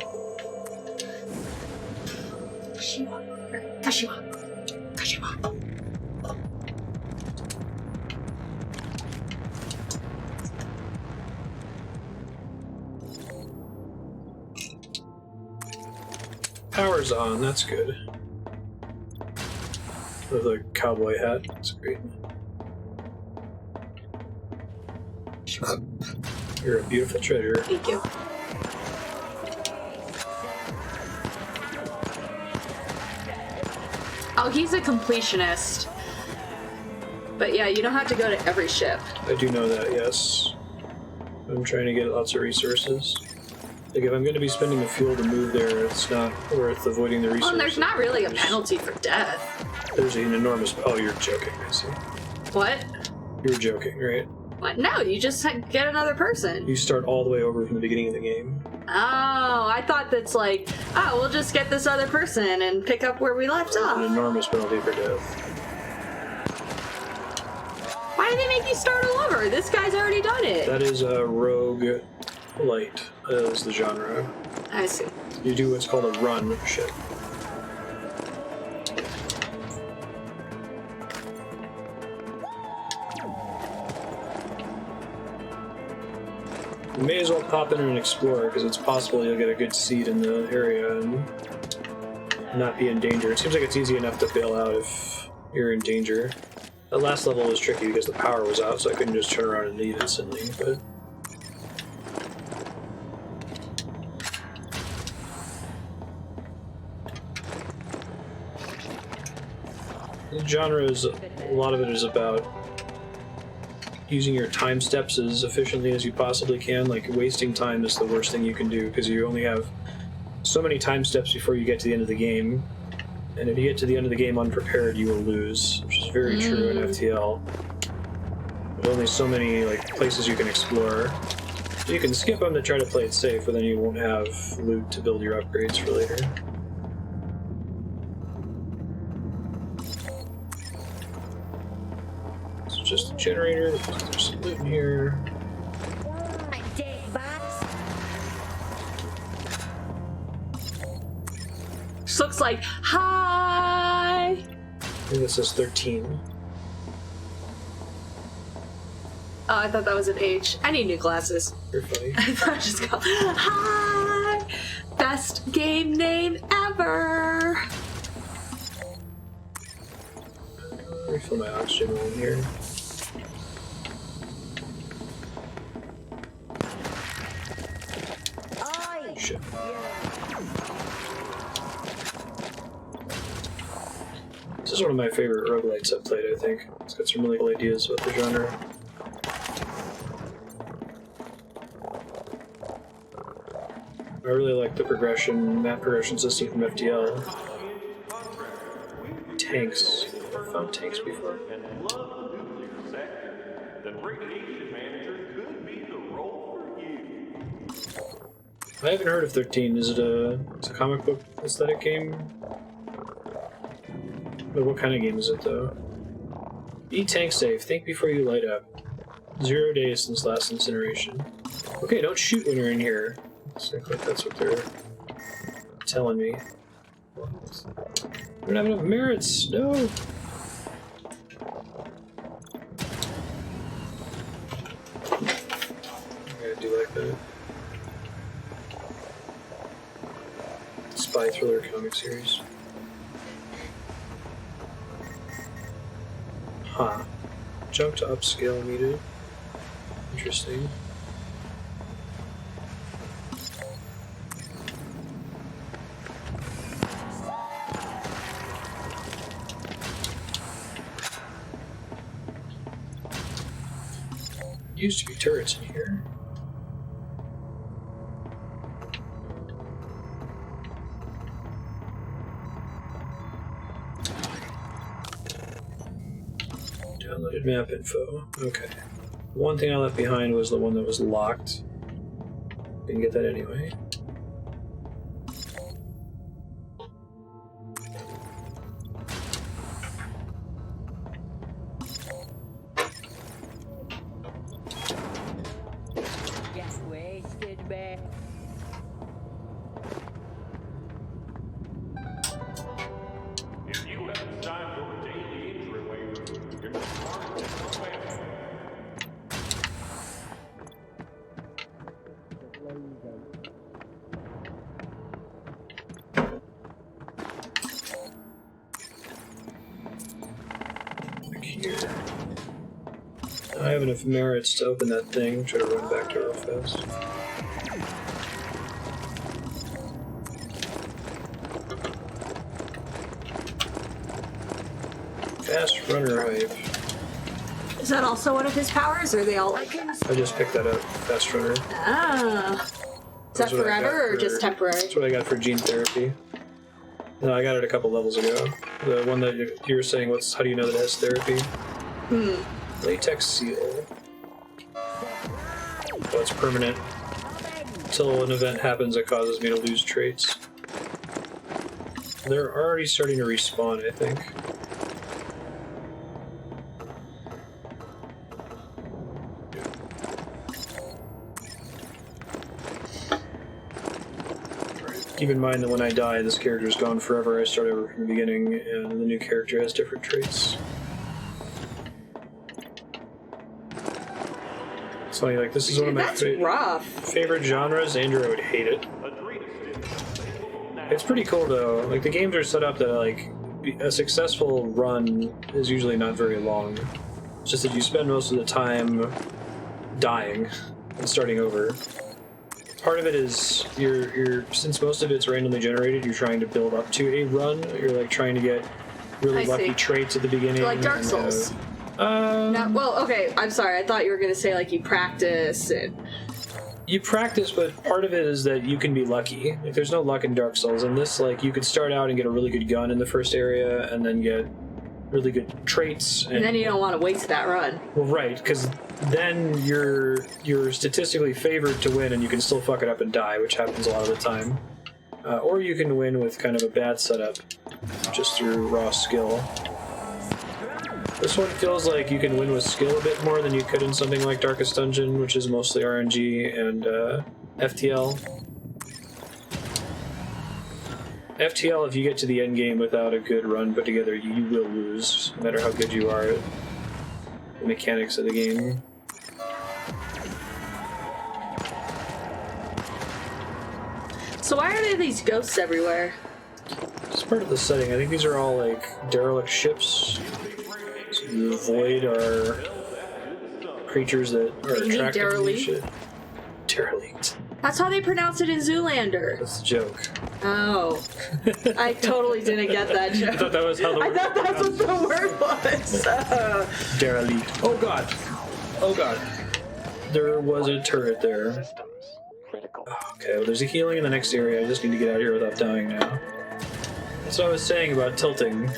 Kashiwa. Kashiwa. Kashiwa.
Power's on, that's good. With a cowboy hat, that's great. You're a beautiful treasure.
Thank you. Oh, he's a completionist. But yeah, you don't have to go to every ship.
I do know that, yes. I'm trying to get lots of resources. Like, if I'm going to be spending the fuel to move there, it's not worth avoiding the resources.
Well, and there's not really a penalty for death.
There's an enormous... Oh, you're joking, I see.
What?
You're joking, right?
What? No, you just get another person.
You start all the way over from the beginning of the game.
Oh, I thought that's like, oh, we'll just get this other person and pick up where we left off.
An enormous penalty for death.
Why did they make you start all over? This guy's already done it.
That is a rogue light, is the genre.
I see.
You do what's called a run ship. You may as well pop in and explore, because it's possible you'll get a good seat in the area and not be in danger. It seems like it's easy enough to bail out if you're in danger. That last level was tricky because the power was out, so I couldn't just turn around and leave instantly, but... The genre is, a lot of it is about using your time steps as efficiently as you possibly can. Like, wasting time is the worst thing you can do, because you only have so many time steps before you get to the end of the game. And if you get to the end of the game unprepared, you will lose, which is very true in FTL. There's only so many places you can explore. You can skip them to try to play it safe, but then you won't have loot to build your upgrades for later. It's just a generator. There's some loot in here.
This looks like, hi!
I think this is 13.
Oh, I thought that was an H. I need new glasses.
You're funny.
I thought I just go, hi! Best game name ever!
Refill my oxygen while I'm here. Shit. This is one of my favorite roguelites I've played, I think. It's got some really cool ideas about the genre. I really like the map progression system from FTL. Tanks. I've found tanks before. I haven't heard of 13. Is it it's a comic book aesthetic game? But what kind of game is it, though? Be tank safe. Think before you light up. 0 days since last incineration. Okay, don't shoot when you're in here. Looks like that's what they're telling me. We don't have enough merits. No. I do like that. Spy thriller comic series. Huh. Jump to upscale needed. Interesting. Used to be turrets in here. Downloaded map info. Okay. One thing I left behind was the one that was locked. Didn't get that anyway. I have enough merits to open that thing. Try to run back to it real fast. Fast runner hype.
Is that also one of his powers, or are they all like...
I just picked that up, Fast Runner.
Ah. Is that
That's what I got
forever, or
for-
just temporary?
That's what I got for gene therapy. No, I got it a couple levels ago. The one that you were saying, how do you know that it has therapy? Latex seal. So it's permanent. Until an event happens that causes me to lose traits. They're already starting to respawn, I think. Keep in mind that when I die, this character is gone forever. I start over from the beginning, and the new character has different traits. It's funny, like, this is one of my
That's rough.
favorite genres. Andrew would hate it. It's pretty cool, though. Like, the games are set up that, like, a successful run is usually not very long. It's just that you spend most of the time dying and starting over. Part of it is you're since most of it's randomly generated, you're trying to build up to a run. You're like trying to get really
I
lucky
see.
traits at the beginning.
Like Dark Souls. No, well, okay, I'm sorry. I thought you were going to say, like, you practice and...
You practice, but part of it is that you can be lucky. Like, there's no luck in Dark Souls. In this, like, you could start out and get a really good gun in the first area, and then get really good traits.
And then you don't want to waste that run.
Well, right, because then you're statistically favored to win, and you can still fuck it up and die, which happens a lot of the time. Or you can win with kind of a bad setup, just through raw skill. This one feels like you can win with skill a bit more than you could in something like Darkest Dungeon, which is mostly RNG and FTL. FTL, if you get to the end game without a good run put together, you will lose, no matter how good you are at the mechanics of the game.
So why are there these ghosts everywhere?
It's part of the setting. I think these are all like derelict ships. So the void are creatures that are
You mean
attracted to
derelict?
these shit. Derelict.
That's how they pronounce it in Zoolander.
That's a joke.
Oh. I totally didn't get that joke.
I thought that was how the
I
word
thought that's what the word was.
derelict. Oh god. Oh god. There was a turret there.
Systems critical.
Okay, well there's a healing in the next area. I just need to get out of here without dying now. That's what I was saying about tilting.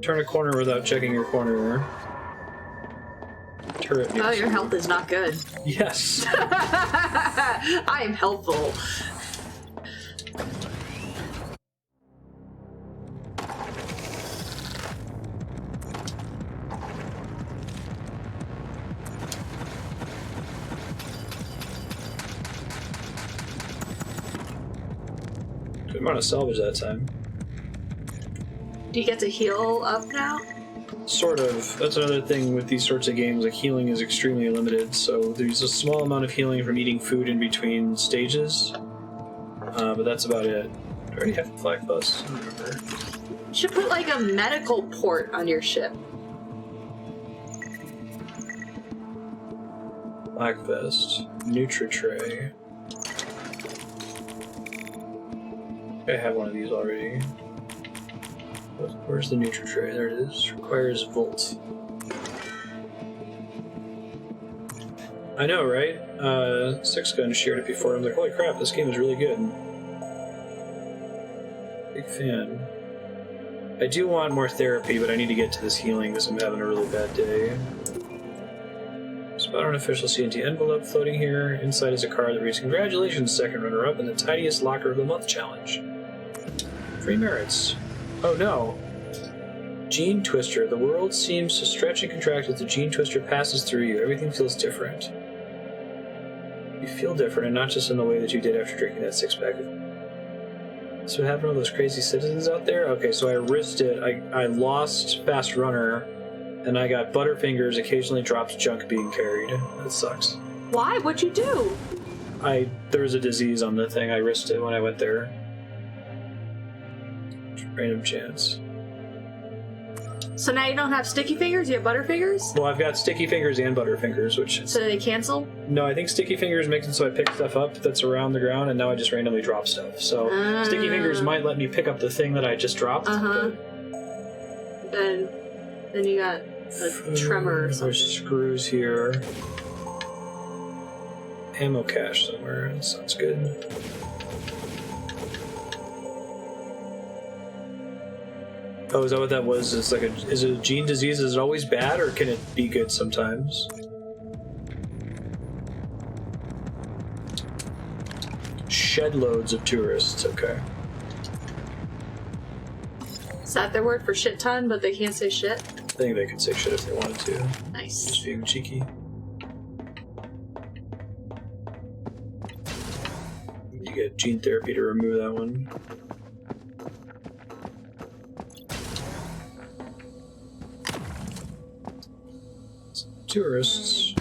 Turn a corner without checking your corner. Turret needs.
Oh, your health is not good.
Yes.
I am helpful.
Good amount of salvage that time.
Do you get to heal up now?
Sort of. That's another thing with these sorts of games. Like, healing is extremely limited, so there's a small amount of healing from eating food in between stages. But that's about it. Do I already have Flag Bus? I don't remember.
You should put like a medical port on your ship.
Black Vest. Nutri-Tray. I have one of these already. Where's the Nutri-Tray? There it is. Requires Volt. I know, right? Six Gun shared it before. I'm like, holy crap, this game is really good. Big fan. I do want more therapy, but I need to get to this healing because I'm having a really bad day. Spot an official CNT envelope floating here. Inside is a card that reads, "Congratulations, second runner-up in the Tidiest Locker of the Month challenge. Free merits. Oh no. Gene Twister. The world seems to stretch and contract as the Gene Twister passes through you. Everything feels different. You feel different, and not just in the way that you did after drinking that six-pack of... So what happened to those crazy citizens out there? Okay, so I risked it. I lost Fast Runner, and I got Butterfingers occasionally drops junk being carried. That sucks.
Why? What'd you do?
There was a disease on the thing. I risked it when I went there. Random chance.
So now you don't have sticky fingers, you have butterfingers?
Well, I've got Sticky Fingers and Butterfingers, which...
So they cancel?
No, I think Sticky Fingers makes it so I pick stuff up that's around the ground, and now I just randomly drop stuff. So Sticky Fingers might let me pick up the thing that I just dropped.
Uh-huh. Then you got a tremor or something.
There's screws here. Ammo cache somewhere. That sounds good. Oh, is that what that was? It's like is it a gene disease? Is it always bad, or can it be good sometimes? Shed loads of tourists. Okay.
Is that their word for shit ton, but they can't say shit?
I think they could say shit if they wanted to.
Nice.
Just being cheeky. You get gene therapy to remove that one. Tourists.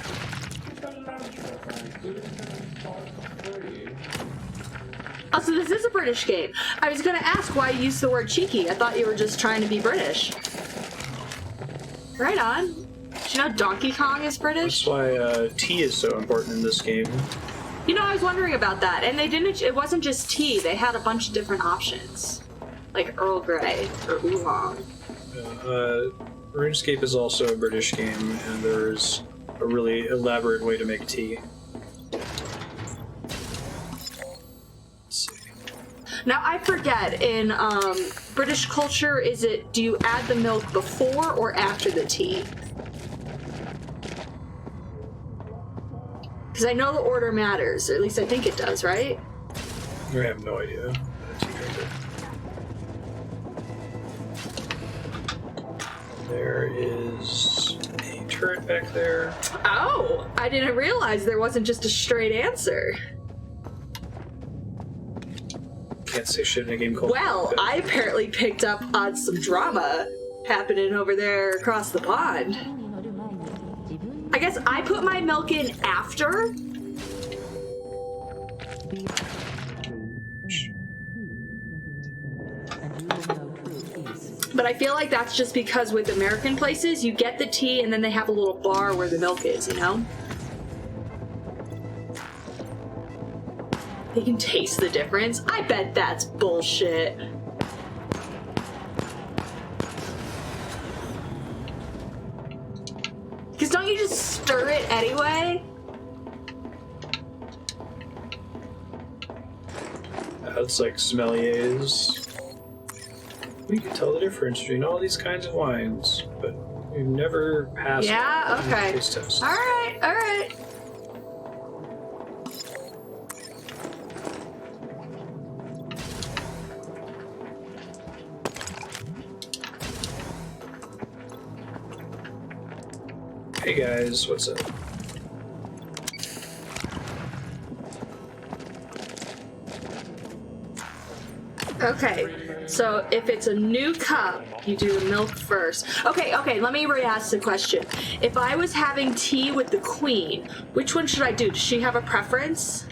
Oh, so this is a British game. I was gonna ask why you used the word cheeky. I thought you were just trying to be British. Right on. Did you know Donkey Kong is British?
That's why tea is so important in this game.
You know, I was wondering about that, and it wasn't just tea. They had a bunch of different options, like Earl Grey or Oolong.
RuneScape is also a British game, and there's a really elaborate way to make tea. Let's see.
Now, I forget, in British culture, do you add the milk before or after the tea? Because I know the order matters, or at least I think it does, right?
I have no idea. There is a turret back there.
Oh! I didn't realize there wasn't just a straight answer.
Can't say shit in a game called...
Well, I apparently picked up on some drama happening over there across the pond. I guess I put my milk in after. But I feel like that's just because with American places, you get the tea and then they have a little bar where the milk is, you know? They can taste the difference. I bet that's bullshit. Because don't you just stir it anyway?
That's like sommeliers. We can tell the difference between all these kinds of wines, but we've never passed
Yeah, okay.
taste tests.
Alright, alright.
Hey guys, what's up?
Okay, so if it's a new cup, you do the milk first. Okay, let me re-ask the question. If I was having tea with the queen, which one should I do? Does she have a preference?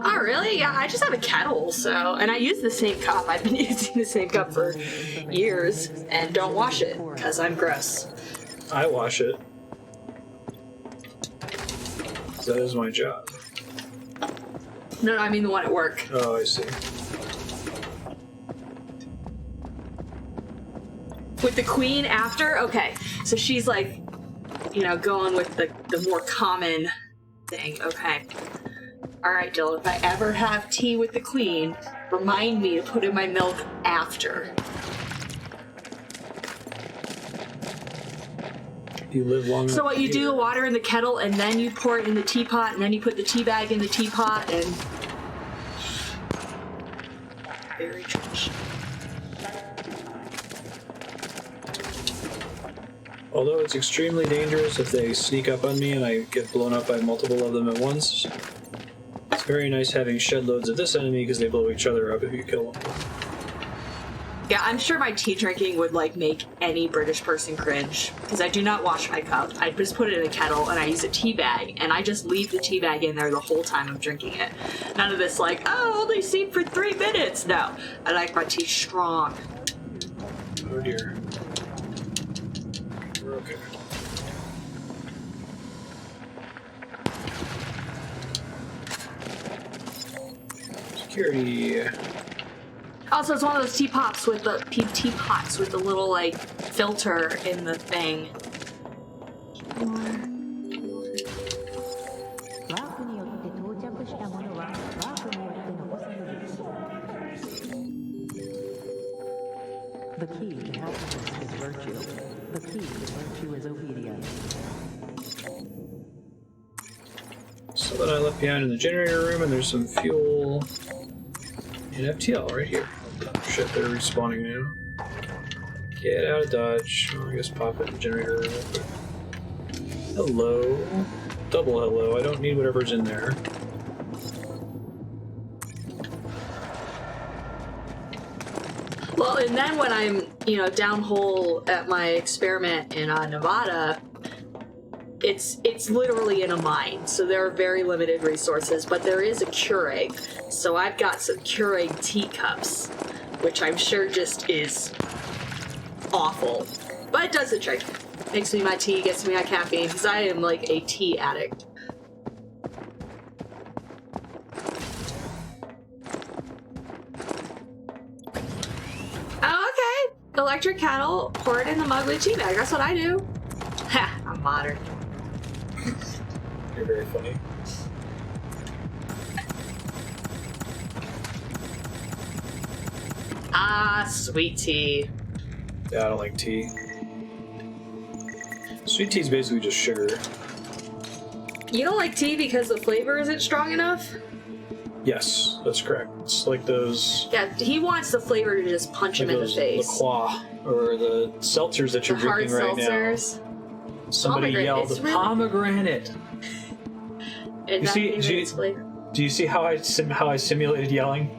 Oh, really? Yeah, I just have a kettle, so... And I use the same cup. I've been using the same cup for years, and don't wash it, because I'm gross.
I wash it. That is my job.
No, I mean the one at work.
Oh, I see.
With the queen after? Okay, so she's like, you know, going with the more common thing. Okay. Alright, Dylan, if I ever have tea with the queen, remind me to put in my milk after.
You live long enough.
So what, you
to
do the
hear.
water in the kettle, and then you pour it in the teapot, and then you put the tea bag in the teapot, and... Very trash.
Although it's extremely dangerous if they sneak up on me and I get blown up by multiple of them at once, it's very nice having shed loads of this enemy because they blow each other up if you kill them.
Yeah, I'm sure my tea drinking would, like, make any British person cringe, because I do not wash my cup. I just put it in a kettle, and I use a tea bag, and I just leave the tea bag in there the whole time I'm drinking it. None of this, like, oh, only steam for 3 minutes. No, I like my tea strong.
Oh dear. We're okay. Security.
Also, it's one of those teapots with the little like filter in the thing.
ワープによって到着したものはワープによって残される。The key to happiness is virtue. The key to virtue is obedience.
So that I left behind in the generator room, and there's some fuel and FTL right here. Oh, shit, they're respawning now. Get out of Dodge. Oh, I guess pop it in the generator room real quick. Hello. Double hello. I don't need whatever's in there.
Well, and then when I'm, downhole at my experiment in Nevada, it's literally in a mine, so there are very limited resources, but there is a Keurig, so I've got some Keurig teacups, which I'm sure just is awful, but it does the trick. Makes me my tea, gets me my caffeine, because I am like a tea addict. Oh, okay. Electric kettle, pour it in the mug with a tea bag. That's what I do. Ha, I'm modern.
You're very funny.
Ah, sweet tea.
Yeah, I don't like tea. Sweet tea is basically just sugar.
You don't like tea because the flavor isn't strong enough?
Yes, that's correct. It's like those...
Yeah, he wants the flavor to just punch him in the face.
La Croix, or the seltzers that you're
The hard
drinking right
seltzers.
now. Somebody yelled,
It's really-
pomegranate!
And
You
that
see-
flavor
do you-
is flavor.
Do you see how I simulated yelling?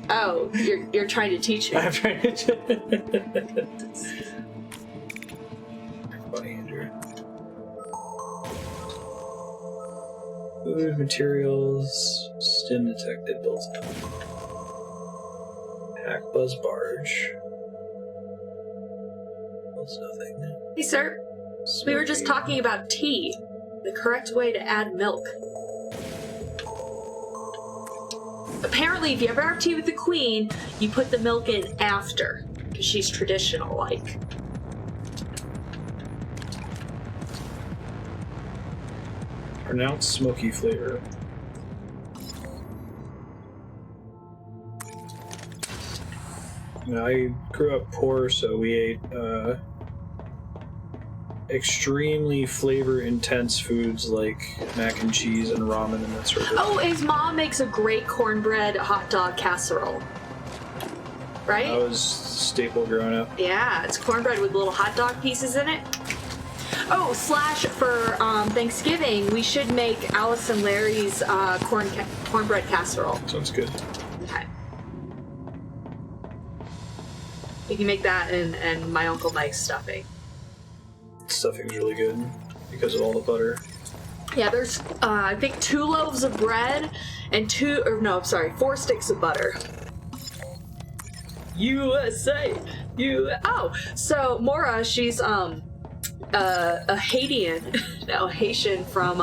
Oh, you're trying to teach me.
I'm trying to... Funny, Andrew. Food, materials, stim detected, built up. Hack buzz barge. That's nothing.
Hey, sir. We were just
Smoky.
talking about tea. The correct way to add milk. Apparently, if you ever have tea with the queen, you put the milk in after. Because she's traditional, like.
Pronounced smoky flavor. I grew up poor, so we ate extremely flavor-intense foods like mac and cheese and ramen and that sort of thing.
Oh, his mom makes a great cornbread hot dog casserole. Right?
That was staple growing up.
Yeah, it's cornbread with little hot dog pieces in it. Oh, slash for Thanksgiving, we should make Alice and Larry's cornbread casserole.
Sounds good.
Okay. We can make that and my Uncle Mike's stuffing.
Stuffing's really good because of all the butter.
Yeah, there's I think 2 loaves of bread and 4 sticks of butter. USA! Oh, so Mora, she's a Haitian, no, Haitian from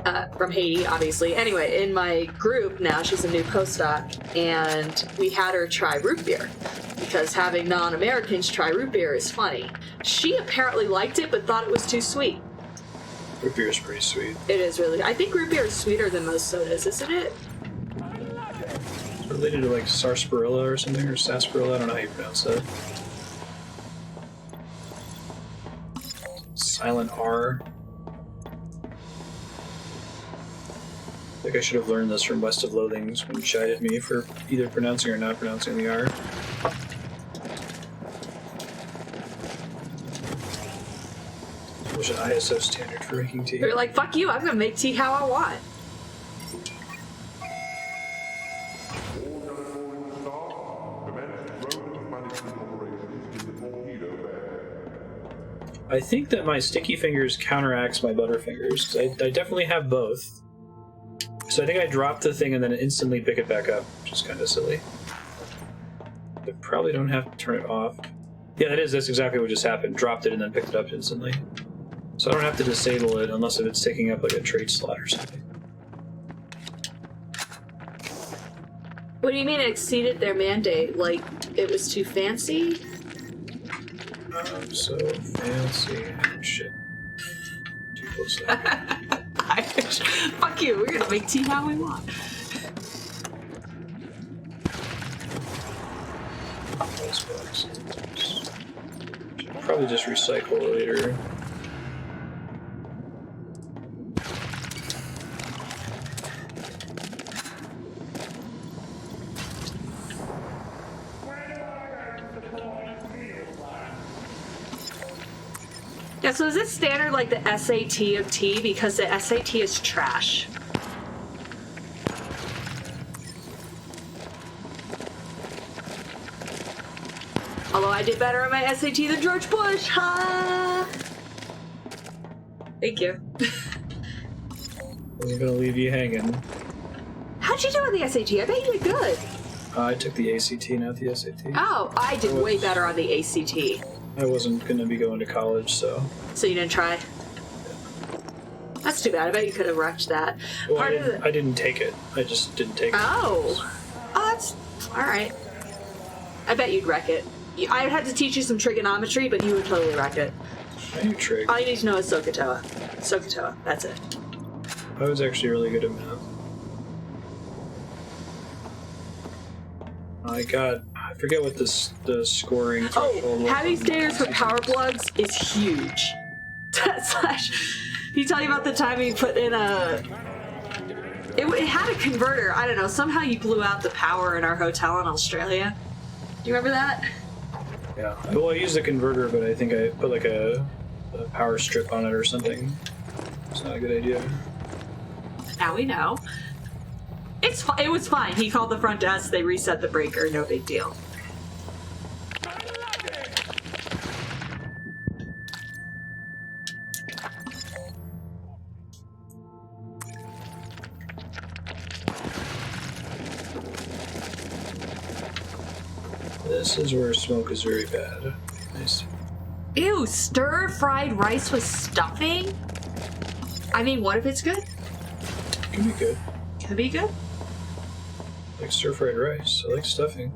Haiti, obviously. Anyway, in my group now, she's a new postdoc, and we had her try root beer because having non-Americans try root beer is funny. She apparently liked it, but thought it was too sweet.
Root beer is pretty sweet.
It is really. I think root beer is sweeter than most sodas, isn't it?
It's related to like sarsaparilla or something, or sarsaparilla. I don't know how you pronounce that. Silent R. I think I should have learned this from West of Loathings when he chided me for either pronouncing or not pronouncing the R. Which is an ISO standard for making tea.
They're like, fuck you, I'm gonna make tea how I want.
I think that my sticky fingers counteracts my butter fingers, 'cause I definitely have both. So I think I drop the thing and then instantly pick it back up, which is kind of silly. I probably don't have to turn it off. Yeah, that's exactly what just happened. Dropped it and then picked it up instantly. So I don't have to disable it unless if it's taking up like a trait slot or something.
What do you mean it exceeded their mandate? Like, it was too fancy?
So fancy. Oh, shit. Too close to that.
Fuck you, we're gonna make tea how we want.
Probably just recycle later.
Yeah, so is it standard like the SAT of tea? Because the SAT is trash. Although I did better on my SAT than George Bush, ha! Thank you.
I'm gonna leave you hanging.
How'd you do on the SAT? I bet you did good.
I took the ACT, not the SAT.
Oh, I did way better on the ACT.
I wasn't gonna be going to college, so.
So you didn't try? That's too bad. I bet you could have wrecked that.
Well, I didn't take it. I just didn't take it.
Oh, that's all right. I bet you'd wreck it. I would have to teach you some trigonometry, but you would totally wreck it.
I knew trig.
All you need to know is SOHCAHTOA. SOHCAHTOA. That's it.
I was actually really good at math. I forget what the scoring threshold was.
Having standards for power plugs is huge. He tell you about the time he put in it had a converter. I don't know. Somehow you blew out the power in our hotel in Australia. Do you remember that?
Yeah. Well, I used a converter, but I think I put like a power strip on it or something. It's not a good idea.
Now we know. It was fine. He called the front desk. They reset the breaker. No big deal.
This is where smoke is very bad. Nice.
Ew, stir-fried rice with stuffing? I mean, what if it's good?
Could be good.
Could be good.
Like stir-fried rice. I like stuffing.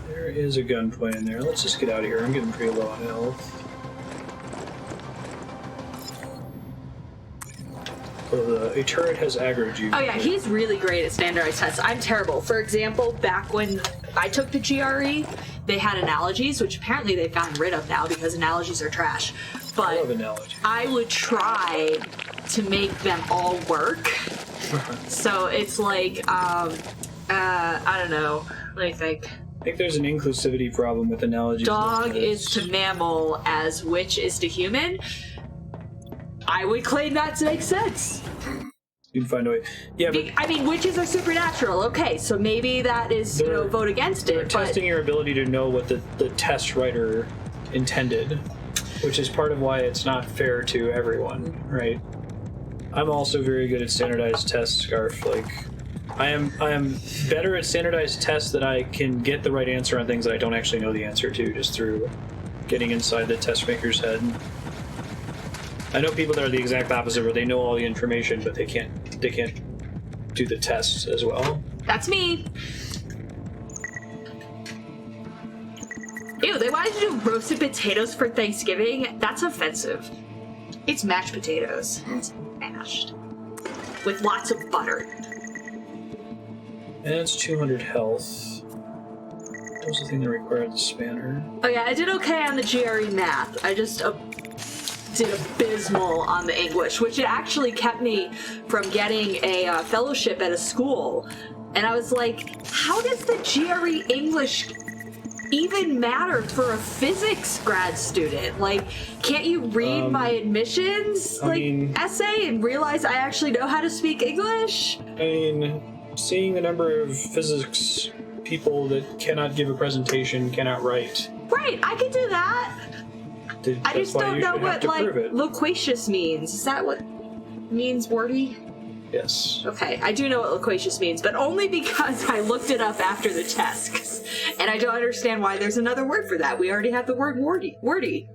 There is a gunpoint in there. Let's just get out of here. I'm getting pretty low on health. So a turret has aggroed you.
Oh yeah, he's really great at standardized tests. I'm terrible. For example, back when I took the GRE, they had analogies, which apparently they've gotten rid of now because analogies are trash. But
I love analogies.
I would try to make them all work. So it's like, I don't know. Let me think.
I think there's an inclusivity problem with analogies.
Dog is to mammal as witch is to human. I would claim that to make sense.
You can find a way. Yeah, but
I mean, witches are supernatural. Okay, so maybe that is, vote against it.
They're testing your ability to know what the test writer intended, which is part of why it's not fair to everyone, right? I'm also very good at standardized tests, Scarf. Like, I am better at standardized tests that I can get the right answer on things that I don't actually know the answer to just through getting inside the test maker's head. I know people that are the exact opposite, where they know all the information, but they can't do the tests as well.
That's me. Ew, they wanted to do roasted potatoes for Thanksgiving? That's offensive. It's mashed potatoes. It's mashed. With lots of butter.
And it's 200 health. That was the thing that required the spanner.
Oh yeah, I did okay on the GRE math. I just did abysmal on the English, which it actually kept me from getting a fellowship at a school. And I was like, how does the GRE English even matter for a physics grad student? Like, can't you read my admissions essay and realize I actually know how to speak English?
I mean, seeing the number of physics people that cannot give a presentation, cannot write.
Right, I can do that. I just don't know what, loquacious means. Is that what means, wordy?
Yes.
Okay, I do know what loquacious means, but only because I looked it up after the test. And I don't understand why there's another word for that. We already have the word wordy.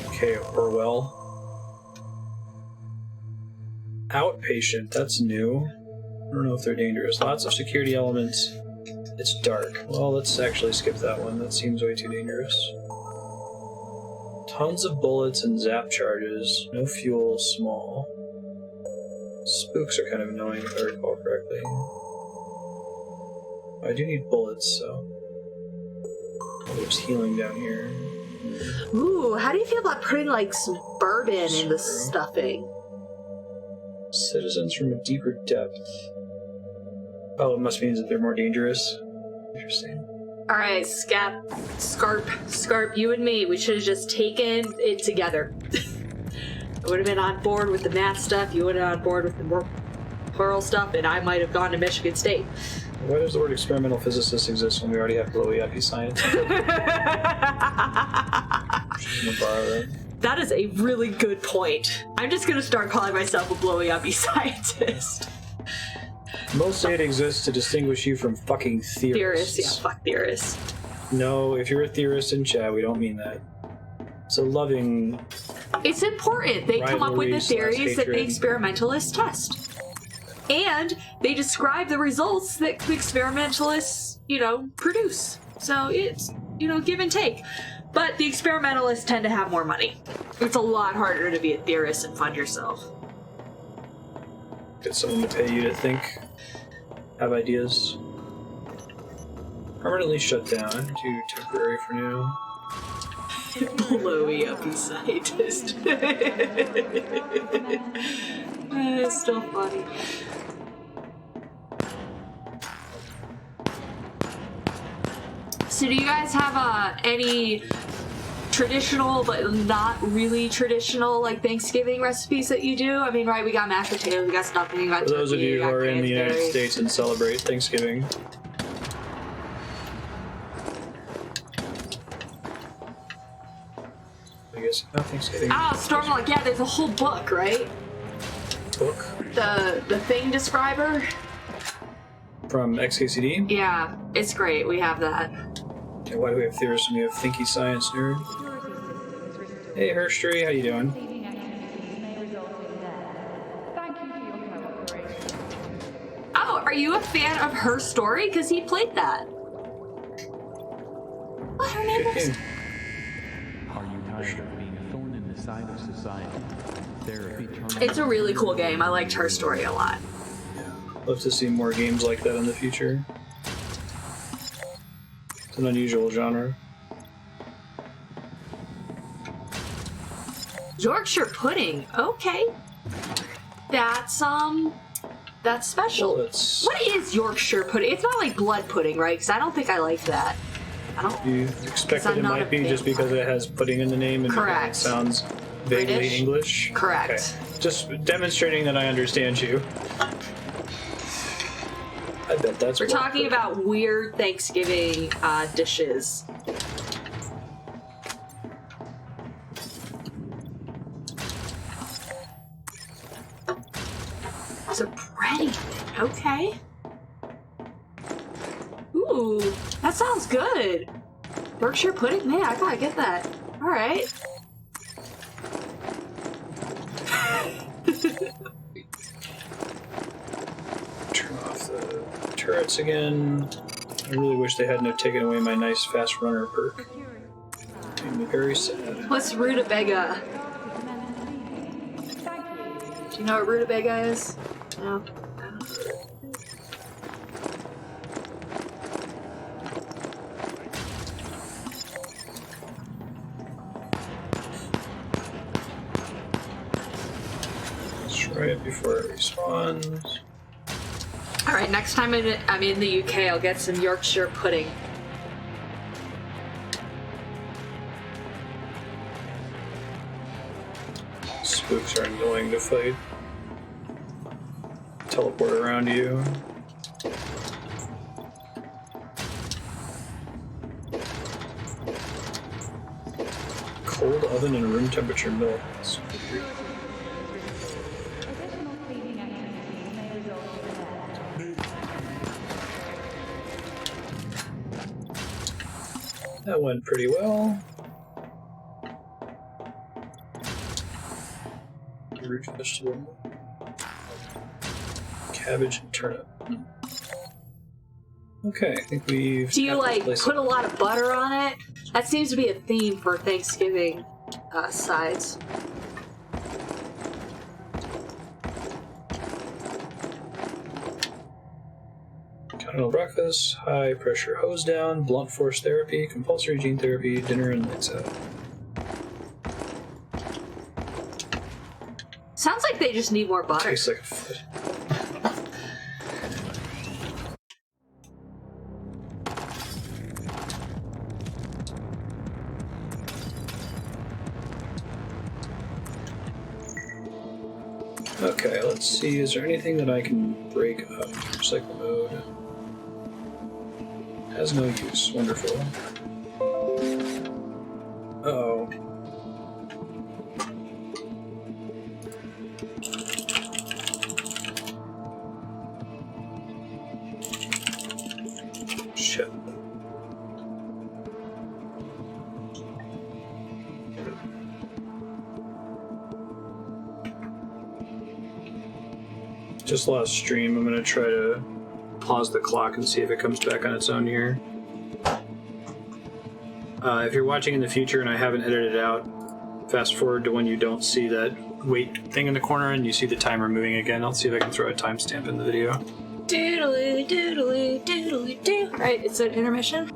Okay, Orwell. Outpatient, that's new. I don't know if they're dangerous. Lots of security elements. It's dark. Well, let's actually skip that one. That seems way too dangerous. Tons of bullets and zap charges. No fuel, small. Spooks are kind of annoying if I recall correctly. I do need bullets, so... Oh, there's healing down here.
Ooh, how do you feel about putting like some bourbon in the stuffing?
Citizens from a deeper depth. Oh, it must mean that they're more dangerous. Interesting.
Alright, Scarp, you and me, we should have just taken it together. I would have been on board with the math stuff, you would have been on board with the plural stuff, and I might have gone to Michigan State.
Why does the word experimental physicist exist when we already have glowy uppy science? I'm gonna borrow that.
That is a really good point. I'm just gonna start calling myself a blowy uppy scientist.
Most say it exists to distinguish you from fucking theorists.
Theorists, yeah, fuck theorists.
No, if you're a theorist in chat, we don't mean that. It's a loving...
It's important. They come up with the theories that the
hatred.
experimentalists test. And they describe the results that the experimentalists, produce. So it's, give and take. But the experimentalists tend to have more money. It's a lot harder to be a theorist and fund yourself.
Get someone to pay you to think. Have ideas. Permanently shut down. Too temporary for now.
Blowy uppy scientist. It's still funny. So do you guys have any traditional but not really traditional like Thanksgiving recipes that you do? I mean, right, we got mashed potatoes, we got stuffing, we got
For those of
turkey,
you
we
who
got
are in the United
cranberries.
States and celebrate Thanksgiving, I guess not Thanksgiving.
Oh, Stormlock, yeah, there's a whole book, right?
Book
The thing describer?
from XKCD.
Yeah, it's great, we have that.
Okay, why do we have theorists and we have thinky science nerd? Hey Hershtree, how you doing?
Oh, are you a fan of Her Story? Because he played that. What her name is?
Are you tired of being a thorn in the side of society? Therapy terminates.
It's a really cool game. I liked Her Story a lot.
Love to see more games like that in the future. It's an unusual genre.
Yorkshire pudding. Okay. That's special.
Well, it's-
What is Yorkshire pudding? It's not like blood pudding, right? Because I don't think I like that. I don't.
You expected
I'm
it
not
might
a
be
big
just because it has pudding in the name and
Correct.
it sounds vaguely
British?
English?
Correct.
Okay. Just demonstrating that I understand you. I bet that's
We're
what-
talking about weird Thanksgiving dishes. It's a breading thing. Okay. Ooh, that sounds good. Yorkshire pudding? Man, I gotta get that. Alright.
Turn off the turrets again. I really wish they hadn't have taken away my nice fast runner perk. Made me very sad.
What's rutabaga? Do you know what rutabaga is? No.
Let's try it before it respawns.
Alright, next time I'm in the UK, I'll get some Yorkshire pudding.
Spooks are annoying to fight. Teleport around you. Cold oven and room temperature milk. That's weird. That went pretty well. Root vegetable. cabbage and turnip. Okay, I think we've...
Do you, like, put a lot of butter on it? That seems to be a theme for Thanksgiving sides.
Continental breakfast, high pressure hose down, blunt force therapy, compulsory gene therapy, dinner and lights out.
Sounds like they just need more butter.
Tastes like a foot. Okay, let's see. Is there anything that I can break up? Recycle mode. Has no use. Wonderful. Uh-oh. Shit. Just lost stream. I'm gonna try to pause the clock and see if it comes back on its own here. If you're watching in the future and I haven't edited it out, fast forward to when you don't see that wait thing in the corner and you see the timer moving again. I'll see if I can throw a timestamp in the video.
Doodly, doodly, doodly, doo. Right, it's an intermission.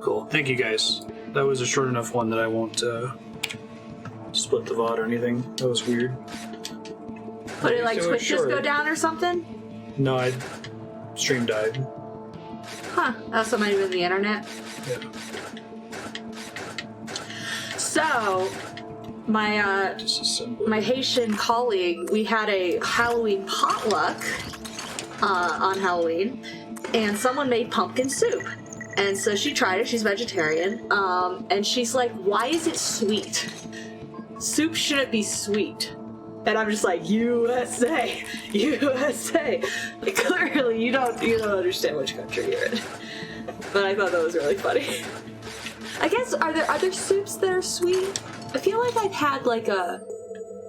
Cool. Thank you guys. That was a short enough one that I won't split the VOD or anything. That was weird.
But it like
was
Twitch just
short.
go down or something?
No, stream died.
Huh. That might have been the internet.
Yeah.
So, my Haitian colleague, we had a Halloween potluck on Halloween, and someone made pumpkin soup. And so she tried it, she's vegetarian, and she's like, why is it sweet? Soup shouldn't be sweet. And I'm just like, USA, USA. Like, clearly you don't understand which country you're in. But I thought that was really funny. I guess, are there other soups that are sweet? I feel like I've had like a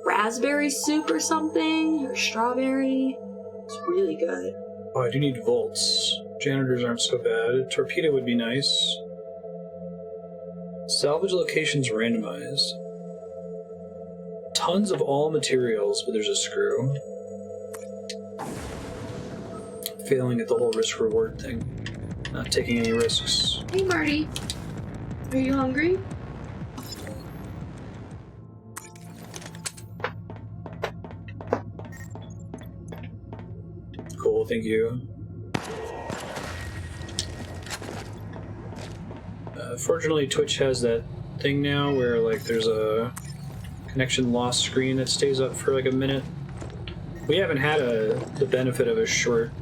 raspberry soup or something, or strawberry. It's really good.
Oh, I do need volts. Janitors aren't so bad. Torpedo would be nice. Salvage locations randomized. Tons of all materials, but there's a screw. Failing at the whole risk-reward thing. Not taking any risks.
Hey Marty, are you hungry?
Cool, thank you. Fortunately, Twitch has that thing now where like there's a connection loss screen that stays up for like a minute. We haven't had the benefit of a short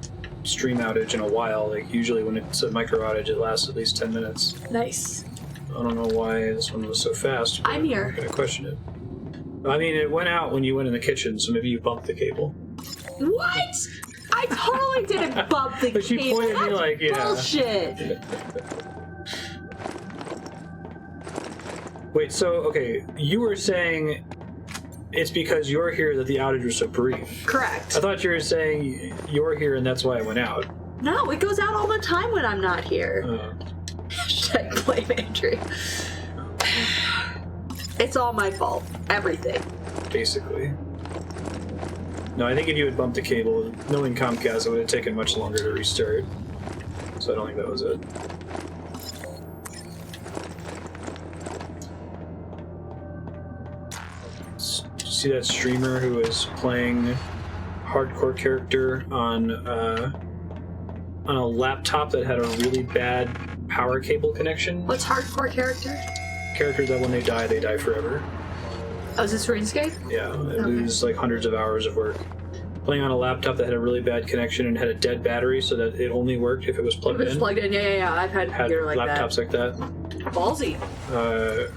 stream outage in a while. Like usually when it's a micro outage, it lasts at least 10 minutes.
Nice.
I don't know why this one was so fast.
I'm here.
I'm gonna question it. I mean, it went out when you went in the kitchen, so maybe you bumped the cable.
What? I totally didn't bump the
But she
cable.
pointed me
That's
like, yeah.
bullshit.
Wait, so, okay, you were saying it's because you're here that the outage was so brief.
Correct.
I thought you were saying you're here and that's why it went out.
No, it goes out all the time when I'm not here.
Uh,
Hashtag blame Andrew. It's all my fault. Everything.
Basically. No, I think if you had bumped the cable, knowing Comcast, it would have taken much longer to restart. So I don't think that was it. See that streamer who was playing hardcore character on a laptop that had a really bad power cable connection?
What's hardcore character?
Characters that when they die forever.
Oh, is this RuneScape?
Yeah, they lose like hundreds of hours of work. Playing on a laptop that had a really bad connection and had a dead battery so that it only worked if it was plugged in.
It was plugged in, yeah. I've had like
laptops like that.
Ballsy.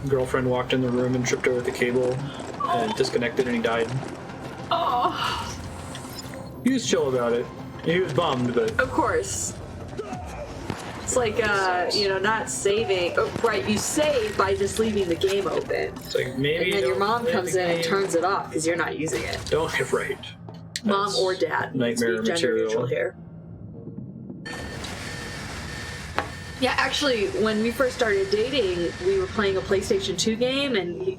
Girlfriend walked in the room and tripped over the cable and disconnected and he died.
Oh.
He was chill about it. He was bummed, but...
Of course. It's like, not saving. Oh, right, you save by just leaving the game open.
It's like, maybe...
And then your mom comes in and turns it off because you're not using it.
Don't get right.
Mom or dad.
Nightmare material.
Here. Yeah, actually, when we first started dating, we were playing a PlayStation 2 game, and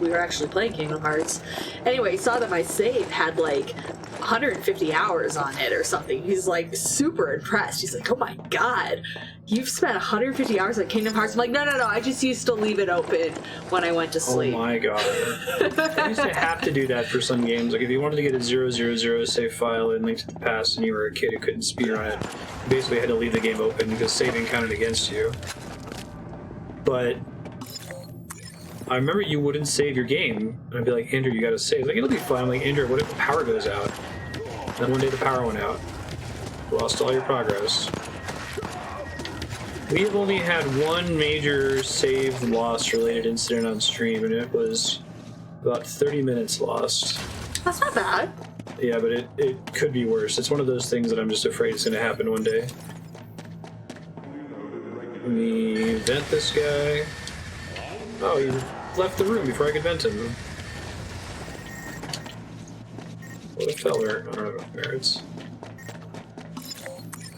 we were actually playing Kingdom Hearts. Anyway, he saw that my save had like 150 hours on it or something. He's like super impressed. He's like, oh my god, you've spent 150 hours on Kingdom Hearts? I'm like, no, I just used to leave it open when I went to sleep.
Oh my god. I used to have to do that for some games. Like if you wanted to get a 000 save file in Link to the Past and you were a kid who couldn't speedrun it, you basically had to leave the game open because saving counted against you. But I remember you wouldn't save your game. And I'd be like, Andrew, you gotta save. Like, it'll be fine. I'm like, Andrew, what if the power goes out? And then one day the power went out. You lost all your progress. We have only had one major save loss related incident on stream, and it was about 30 minutes lost.
That's not bad.
Yeah, but it could be worse. It's one of those things that I'm just afraid is going to happen one day. Let me vent this guy. Oh, he left the room before I could vent him. What a feller. I don't know merits.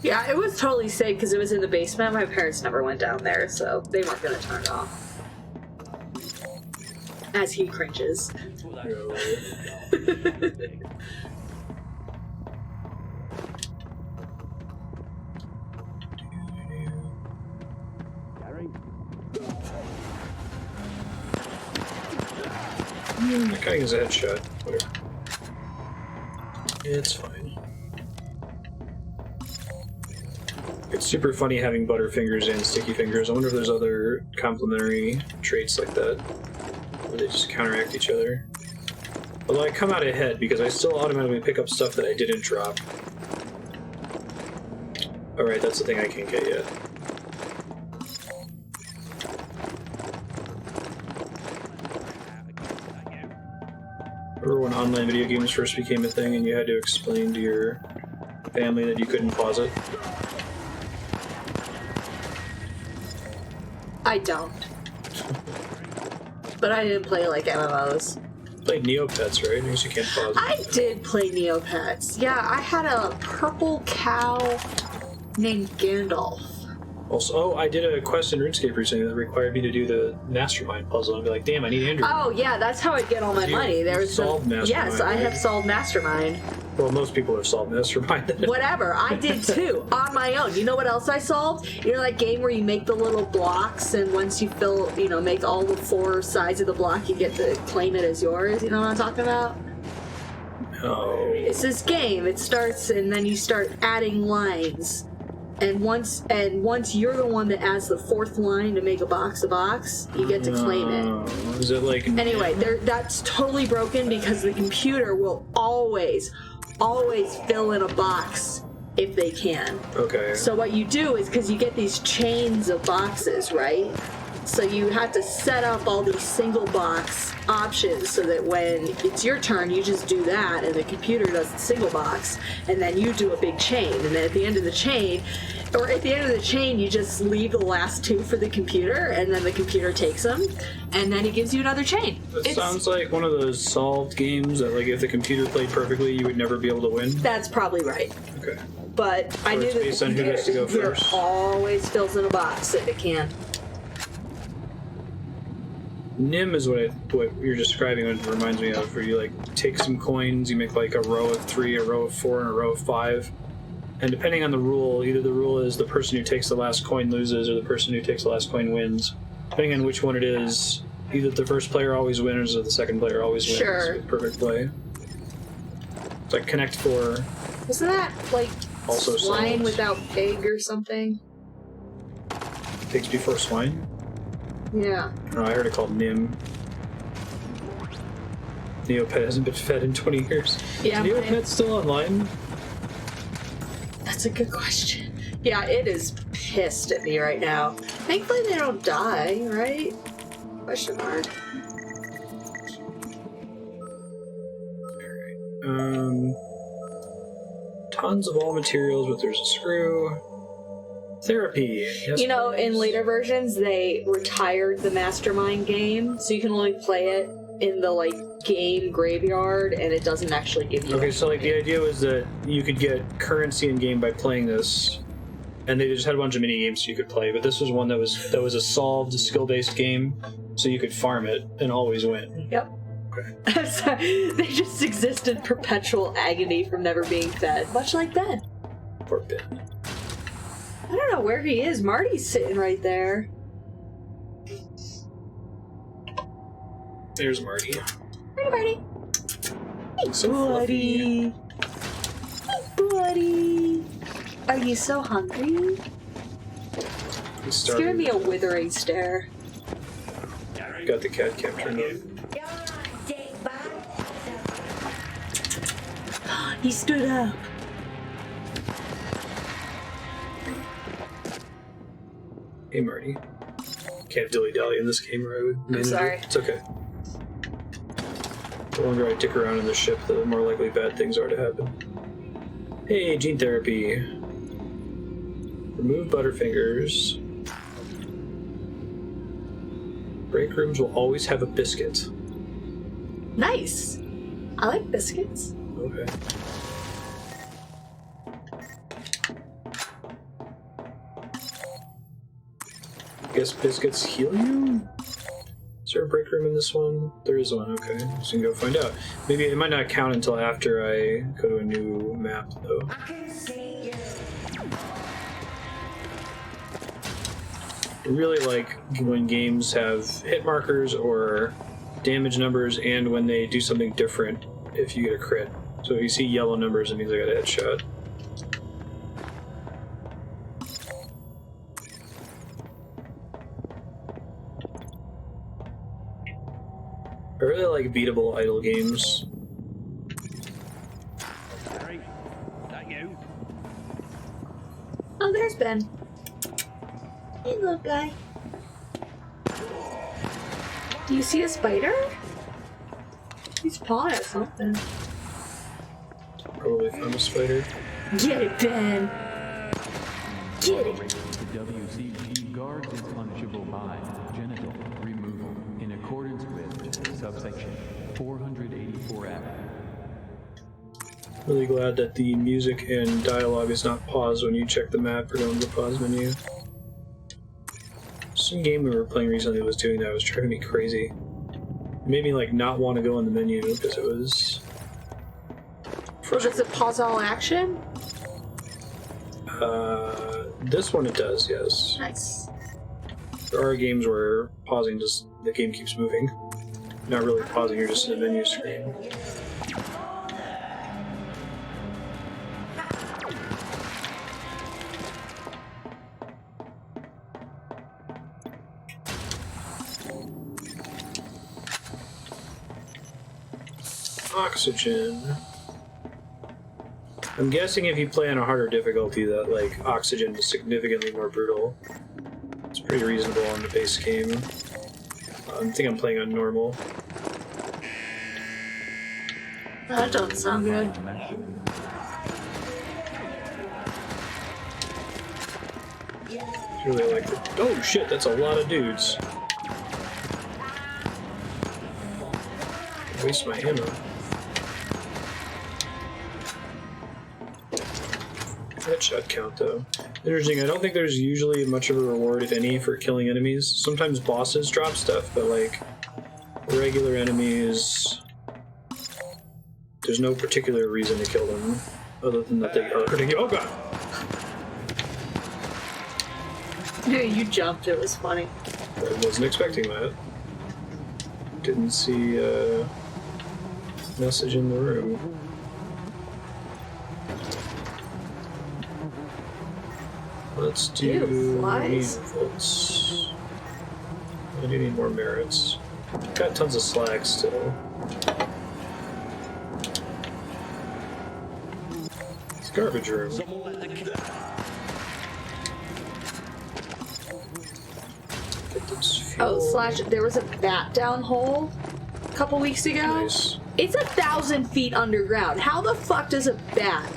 Yeah, it was totally safe because it was in the basement. My parents never went down there, so they weren't going to turn it off. As he cringes.
That guy is a headshot. Whatever. It's fine. It's super funny having butterfingers and sticky fingers. I wonder if there's other complementary traits like that, where they just counteract each other. Although I come out ahead because I still automatically pick up stuff that I didn't drop. Alright, that's the thing I can't get yet. Remember when online video games first became a thing and you had to explain to your family that you couldn't pause it?
I don't. But I didn't play like MMOs.
You played Neopets, right? I guess you can't pause it.
I did play Neopets. Yeah, I had a purple cow named Gandalf.
Also, I did a quest in RuneScape recently that required me to do the Mastermind puzzle. I'd be like, damn, I need Andrew.
Oh yeah, that's how I'd get all my money. There was
solved Mastermind,
yes, I have
right?
solved Mastermind.
Well, most people have solved Mastermind.
Whatever, I did too, on my own. You know what else I solved? You know that game where you make the little blocks, and once you make all the 4 sides of the block, you get to claim it as yours? You know what I'm talking about?
No.
It's this game. It starts, and then you start adding lines. And once you're the one that adds the 4th line to make a box, you get to claim it.
Is it like...
Anyway, that's totally broken because the computer will always fill in a box if they can.
Okay.
So what you do is, because you get these chains of boxes, right? So you have to set up all these single box options so that when it's your turn, you just do that, and the computer does the single box, and then you do a big chain. And then at the end of the chain, you just leave the last 2 for the computer, and then the computer takes them, and then it gives you another chain.
It sounds like one of those solved games that, like, if the computer played perfectly, you would never be able to win.
That's probably right.
Okay.
But I knew
it's
that
based on who gets to go first.
always fills in a box if it can.
Nim is what you're describing. What it reminds me of, where you like take some coins, you make like a row of 3, a row of 4, and a row of 5. And depending on the rule, either the rule is the person who takes the last coin loses, or the person who takes the last coin wins. Depending on which one it is, either the first player always wins or the second player always wins.
Sure.
Perfect play. It's like Connect 4.
Isn't that like
Also
swine
solves.
without pig or something?
Pigs before swine?
Yeah.
No, I heard it called Nim. Neopet hasn't been fed in 20 years.
Yeah.
Is Neopet still online?
That's a good question. Yeah, it is pissed at me right now. Thankfully they don't die, right? Question mark.
Tons of all materials, but there's a screw. Therapy. Yes,
You know, in
please.
later versions, they retired the Mastermind game, so you can only play it in the, like, game graveyard, and it doesn't actually give you...
Okay, so like the idea was that you could get currency in game by playing this, and they just had a bunch of mini games you could play. But this was one that was a solved skill-based game, so you could farm it and always win.
Yep.
Okay.
Sorry, they just exist in perpetual agony from never being fed, much like Ben.
Poor Ben.
I don't know where he is. Marty's sitting right there.
There's Marty.
Hey, Marty.
So fluffy.
Hey, buddy. Are you so hungry?
He's
It's giving me a withering stare.
Got the cat cam turned on.
He stood up.
Hey, Marty. Can't dilly-dally in this game, or I would manage
sorry.
it. It's okay. The longer I dick around in the ship, the more likely bad things are to happen. Hey, gene therapy. Remove Butterfingers. Break rooms will always have a biscuit.
Nice. I like biscuits.
Okay. Guess biscuits heal you? Is there a break room in this one? There is one, okay. So we can go find out. Maybe it might not count until after I go to a new map, though. I really like when games have hit markers or damage numbers, and when they do something different if you get a crit. So if you see yellow numbers, it means I got a headshot. I really like beatable idle games.
Harry, that you?
Oh, there's Ben. Hey, little guy. Do you see a spider? He's pawing at something.
Probably found a spider.
Get it, Ben! Get it!
The WCG guards is punishable by genital removal in accordance with subsection 484F.
Really glad that the music and dialogue is not paused when you check the map or go into the pause menu. Some game we were playing recently was doing that. It was driving me crazy. It made me like not want to go in the menu because it was.
Oh, does it pause all action?
This one it does, yes.
Nice.
There are games where pausing just the game keeps moving. Not really pausing, you're just in the menu screen. Oxygen. I'm guessing if you play on a harder difficulty that, like, oxygen is significantly more brutal. It's pretty reasonable on the base game. I think I'm playing on normal.
That doesn't sound good.
Really like it. Oh shit, that's a lot of dudes. Waste my ammo. Headshot count though. Interesting. I don't think there's usually much of a reward, if any, for killing enemies. Sometimes bosses drop stuff, but like regular enemies, there's no particular reason to kill them other than that they are hurting you. Oh god!
You jumped. It was funny.
I wasn't expecting that. Didn't see a message in the room. Let's do
Ew, flies.
volts. I do need more merits. Got tons of slag still. It's garbage room. Get this fuel.
Oh, slash, there was a bat down hole a couple weeks ago.
Nice.
It's 1,000 feet underground. How the fuck does a bat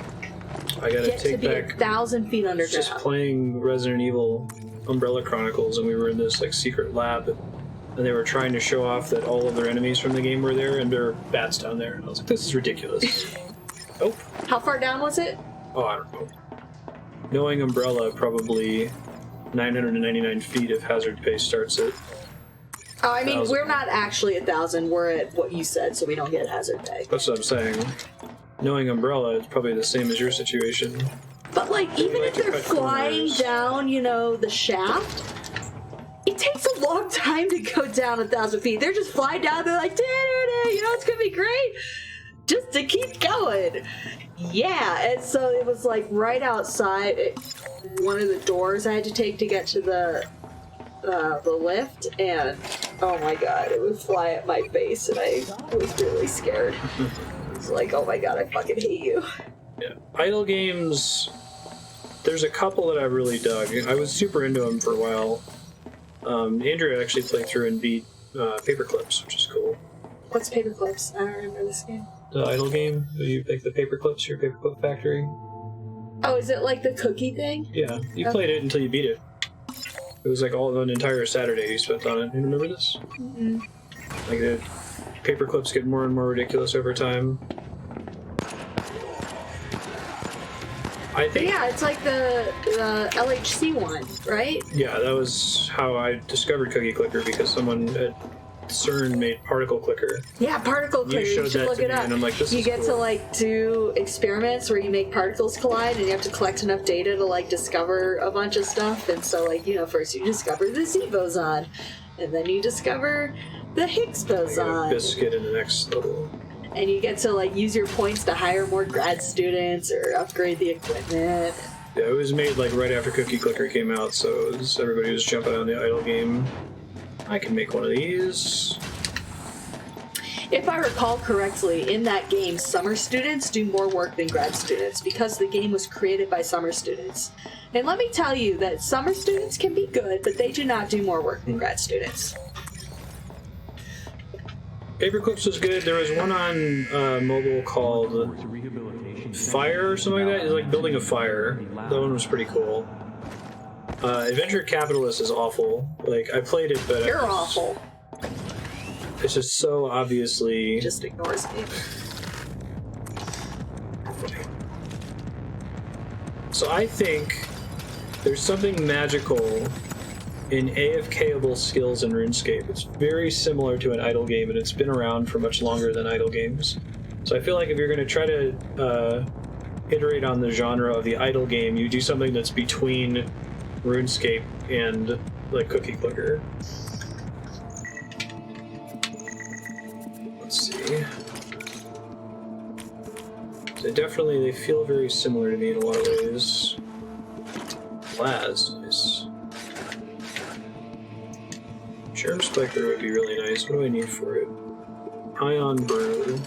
I gotta
get to
take
be
back
1,000 feet underground?
just playing Resident Evil Umbrella Chronicles, and we were in this like secret lab, and they were trying to show off that all of their enemies from the game were there, and there were bats down there. And I was like, this is ridiculous. Oh.
How far down was it?
Oh, I don't know. Knowing Umbrella, probably 999 feet if hazard pay starts at.
Oh, I mean,
1,000.
we're not actually 1,000. We're at what you said, so we don't get hazard pay.
That's what I'm saying. Knowing Umbrella, it's probably the same as your situation.
But, like, even
like
if
to
they're
cut
flying
corners.
down, you know, the shaft, it takes a long time to go down 1,000 feet. They're just flying down, they're like, you know, it's gonna be great. Just to keep going. Yeah, and so it was, like, right outside one of the doors I had to take to get to the lift, and oh my god, it would fly at my face, and I was really scared. I was like, oh my god, I fucking hate you.
Yeah. Idle games, there's a couple that I really dug. I was super into them for a while. Andrew actually played through and beat Paperclips, which is cool.
What's Paperclips? I don't remember this game.
The Idle game, where you make the Paperclips, your Paperclip factory.
Oh, is it like the cookie thing?
Yeah, you
Okay.
played it until you beat it. It was like all an entire Saturday you spent on it. You remember this?
Mm-hmm.
Like the Paperclips get more and more ridiculous over time. I think.
Yeah, it's like the LHC one, right?
Yeah, that was how I discovered Cookie Clicker, because someone at CERN made Particle Clicker.
Yeah, particle clicker. You
showed
should
that
look
to
it
me,
up.
and I'm like, this
you
is
get to
cool.
like do experiments where you make particles collide, and you have to collect enough data to like discover a bunch of stuff. And so, like, you know, first you discover the Z boson, and then you discover the Higgs
I got a
boson,
biscuit in the next level.
and you get to like use your points to hire more grad students or upgrade the equipment.
Yeah, it was made like right after Cookie Clicker came out, so everybody was jumping on the Idle game. I can make one of these.
If I recall correctly, in that game, summer students do more work than grad students because the game was created by summer students. And let me tell you that summer students can be good, but they do not do more work than grad students.
Paperclips was good. There was one on mobile called
Rehabilitation
Fire or something like that. It's like building a fire. That one was pretty cool. Adventure Capitalist is awful. Like, I played it, but
You're awful.
It's just so obviously.
Just ignores me.
So I think there's something magical in AFK-able skills in RuneScape. It's very similar to an idle game, and it's been around for much longer than idle games. So I feel like if you're going to try to iterate on the genre of the idle game, you do something that's between RuneScape and like Cookie Clicker. Let's see. They feel very similar to me in a lot of ways. Plaz, nice. Germ Spiker would be really nice. What do I need for it? Ion Brew.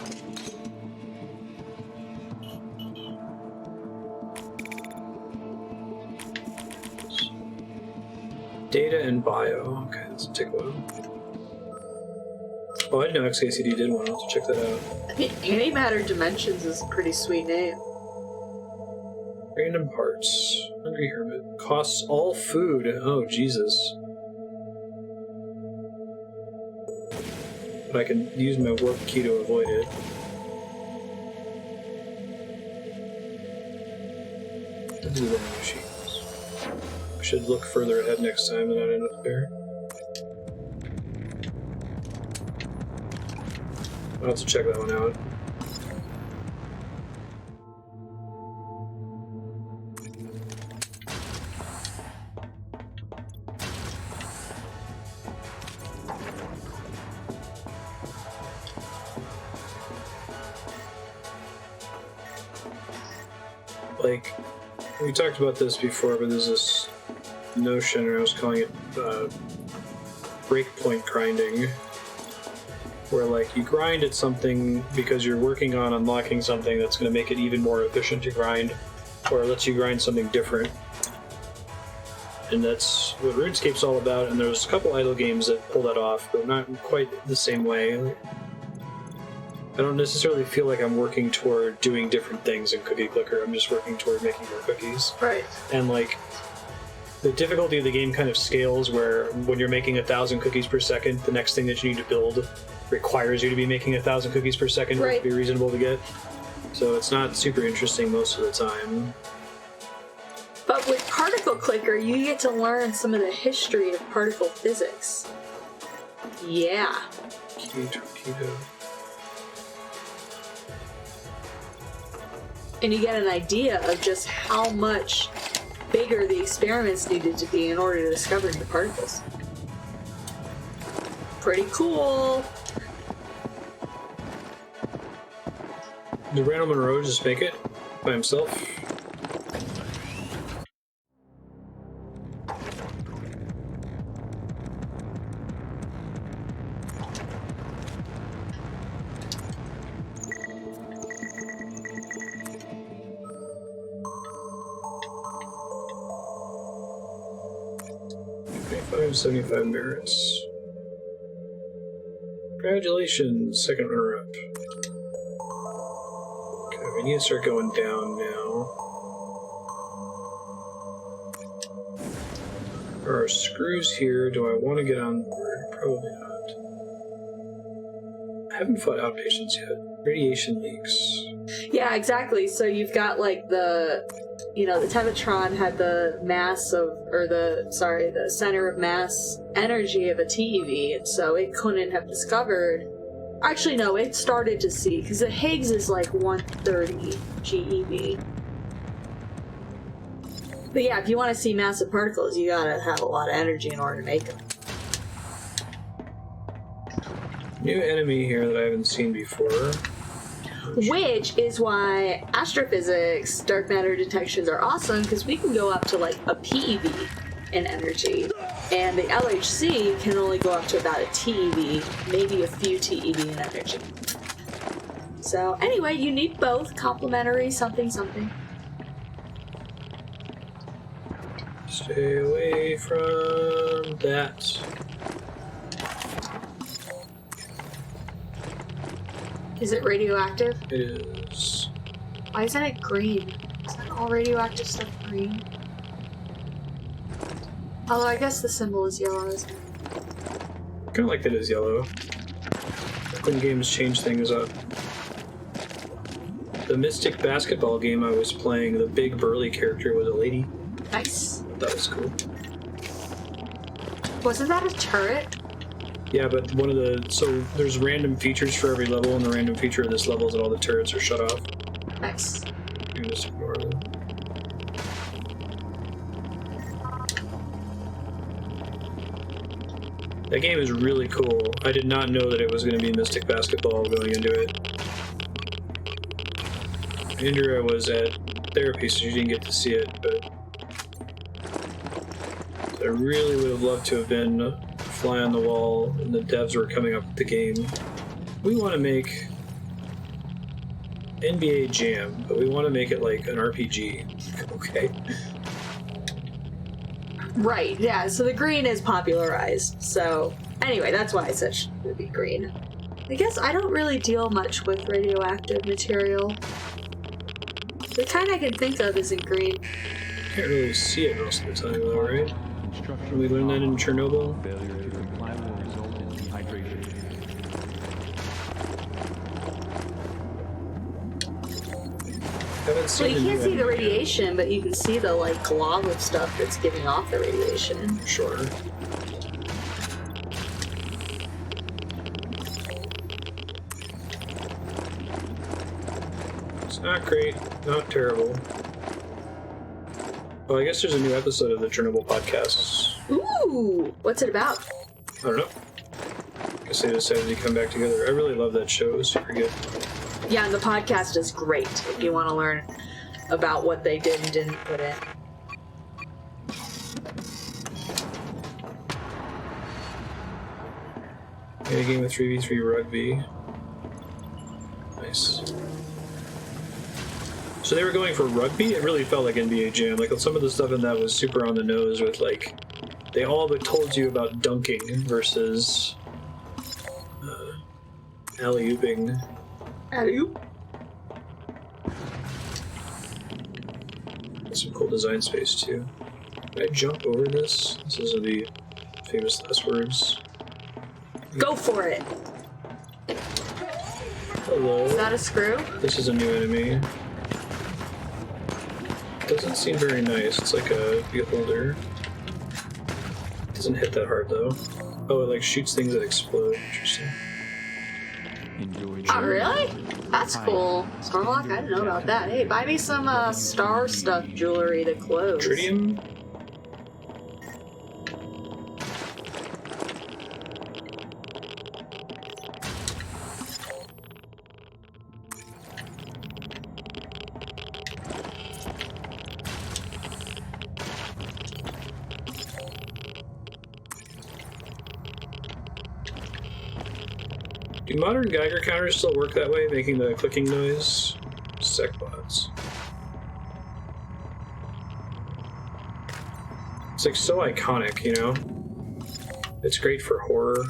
Data and Bio. Okay, let's take one. Oh, I didn't know XKCD did one. I'll have to check that out.
Antimatter Dimensions is a pretty sweet name.
Random parts. Hungry Hermit. Costs all food. Oh, Jesus. But I can use my warp key to avoid it. Let's do the machines. Should look further ahead next time than I end up there. I'll have to check that one out. Like, we talked about this before, but there's this notion, or I was calling it breakpoint grinding, where like you grind at something because you're working on unlocking something that's going to make it even more efficient to grind, or lets you grind something different. And that's what RuneScape's all about, and there's a couple idle games that pull that off, but not quite the same way. I don't necessarily feel like I'm working toward doing different things in Cookie Clicker. I'm just working toward making more cookies.
Right.
And like, the difficulty of the game kind of scales where when you're making 1,000 cookies per second, the next thing that you need to build requires you to be making 1,000 cookies per second for it to be reasonable to get. So it's not super interesting most of the time.
But with Particle Clicker, you get to learn some of the history of particle physics. Yeah.
Keto.
And you get an idea of just how much bigger the experiments needed to be in order to discover new particles. Pretty cool.
Did Randall Monroe just make it by himself? Okay, 75 merits. Congratulations, second runner-up. Okay, we need to start going down now. There are screws here. Do I want to get on board? Probably not. I haven't fought outpatients yet. Radiation leaks.
Yeah, exactly. So you've got like the Tevatron had the mass of, the center of mass energy of a TeV, and so it couldn't have discovered. Actually, no, it started to see, because the Higgs is like 130 GeV. But yeah, if you want to see massive particles, you gotta have a lot of energy in order to make them.
New enemy here that I haven't seen before.
Which is why astrophysics dark matter detections are awesome, because we can go up to like a PeV in energy, and the LHC can only go up to about a TeV, maybe a few TeV in energy. So anyway, you need both, complementary something.
Stay away from that.
Is it radioactive?
It is.
Why isn't it green? Isn't all radioactive stuff green? Although I guess the symbol is yellow, isn't it?
Kind of like that is yellow. When games change things up. The Mystic basketball game I was playing, the big burly character was a lady.
Nice.
That was cool.
Wasn't that a turret?
Yeah, but so there's random features for every level, and the random feature of this level is that all the turrets are shut off.
Nice.
You can just ignore them. That game is really cool. I did not know that it was going to be Mystic Basketball going into it. Indra was at therapy, so she didn't get to see it, but I really would have loved to have been a fly on the wall, and the devs were coming up with the game. We want to make NBA Jam, but we want to make it like an RPG. Okay.
Right, yeah, so the green is popularized. So, anyway, that's why I said it would be green. I guess I don't really deal much with radioactive material. The kind I can think of is in green.
Can't really see it most of the time, though, right? Did we learn that in Chernobyl?
Failure to comply will result in dehydration.
Haven't
Well,
seen
you
the
can't
new
see the
enemy yet.
radiation, but you can see the like glob of stuff that's giving off the radiation.
Sure. It's not great, not terrible. Well, I guess there's a new episode of the Chernobyl podcast.
Ooh, what's it about?
I don't know. I guess they decided to come back together. I really love that show. It was super good.
Yeah, and the podcast is great if you want to learn about what they did and didn't put in.
Made a game of 3v3 rugby. Nice. So they were going for rugby? It really felt like NBA Jam. Like some of the stuff in that was super on the nose with like they all but told you about dunking versus alley-ooping.
Alley-oop.
Some cool design space too. Can I jump over this? This is the famous last words.
Go for it.
Hello.
Is that a screw?
This is a new enemy. Doesn't seem very nice. It's like a beholder. Doesn't hit that hard though. Oh, it like shoots things that explode. Interesting.
Enjoy.
Oh, really? That's cool. Starlock, I didn't know about that. Hey, buy me some star stuff jewelry to close.
Tritium? Do modern Geiger counters still work that way, making the clicking noise? Secbots. It's like so iconic, you know? It's great for horror.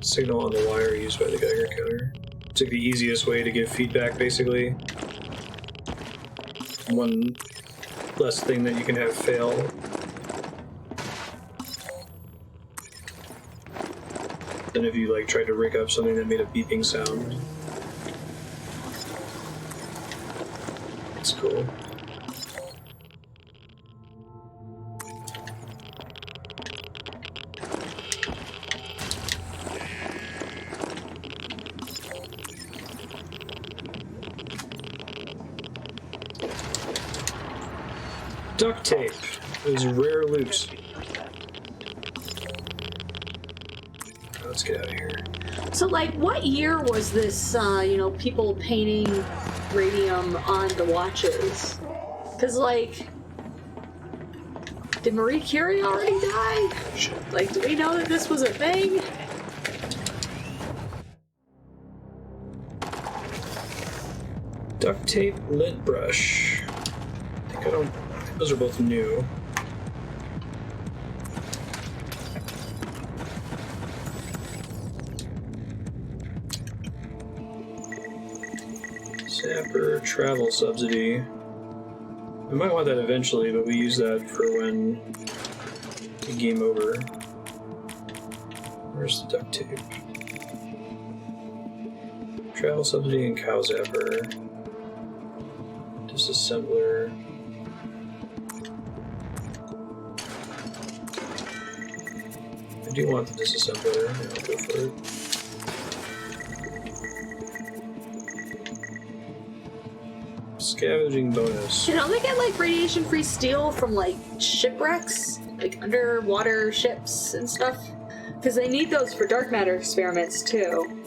Signal on the wire used by the Geiger counter. It's like the easiest way to give feedback, basically. One less thing that you can have fail. Than if you like tried to rig up something that made a beeping sound. It's cool. Duct tape is rare loot. Let's get out of here.
So, like, what year was this, people painting radium on the watches? Because, like, did Marie Curie already die? Like, do we know that this was a thing?
Duct tape, lint brush. I don't. Those are both new. Sapper travel subsidy. We might want that eventually, but we use that for when the game over. Where's the duct tape? Travel subsidy and cow zapper. Disassembler. I do want the disassembler. I'll go for it. Scavenging bonus.
You know, they get, like, radiation-free steel from, like, shipwrecks? Like, underwater ships and stuff? Because they need those for dark matter experiments, too.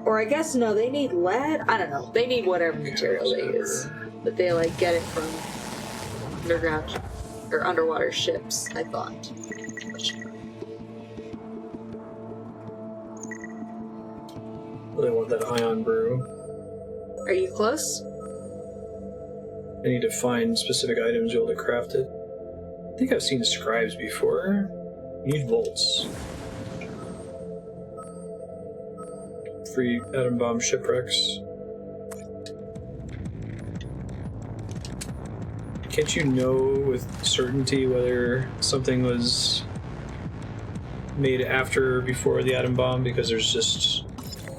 Or I guess, no, they need lead? I don't know. They need whatever material they use. But they, like, get it from underground or underwater ships, I thought.
Really want that ion brew.
Are you close?
I need to find specific items to be able to craft it. I think I've seen scribes before. You need volts. Free atom bomb shipwrecks. Can't you know with certainty whether something was made after or before the atom bomb? Because there's just...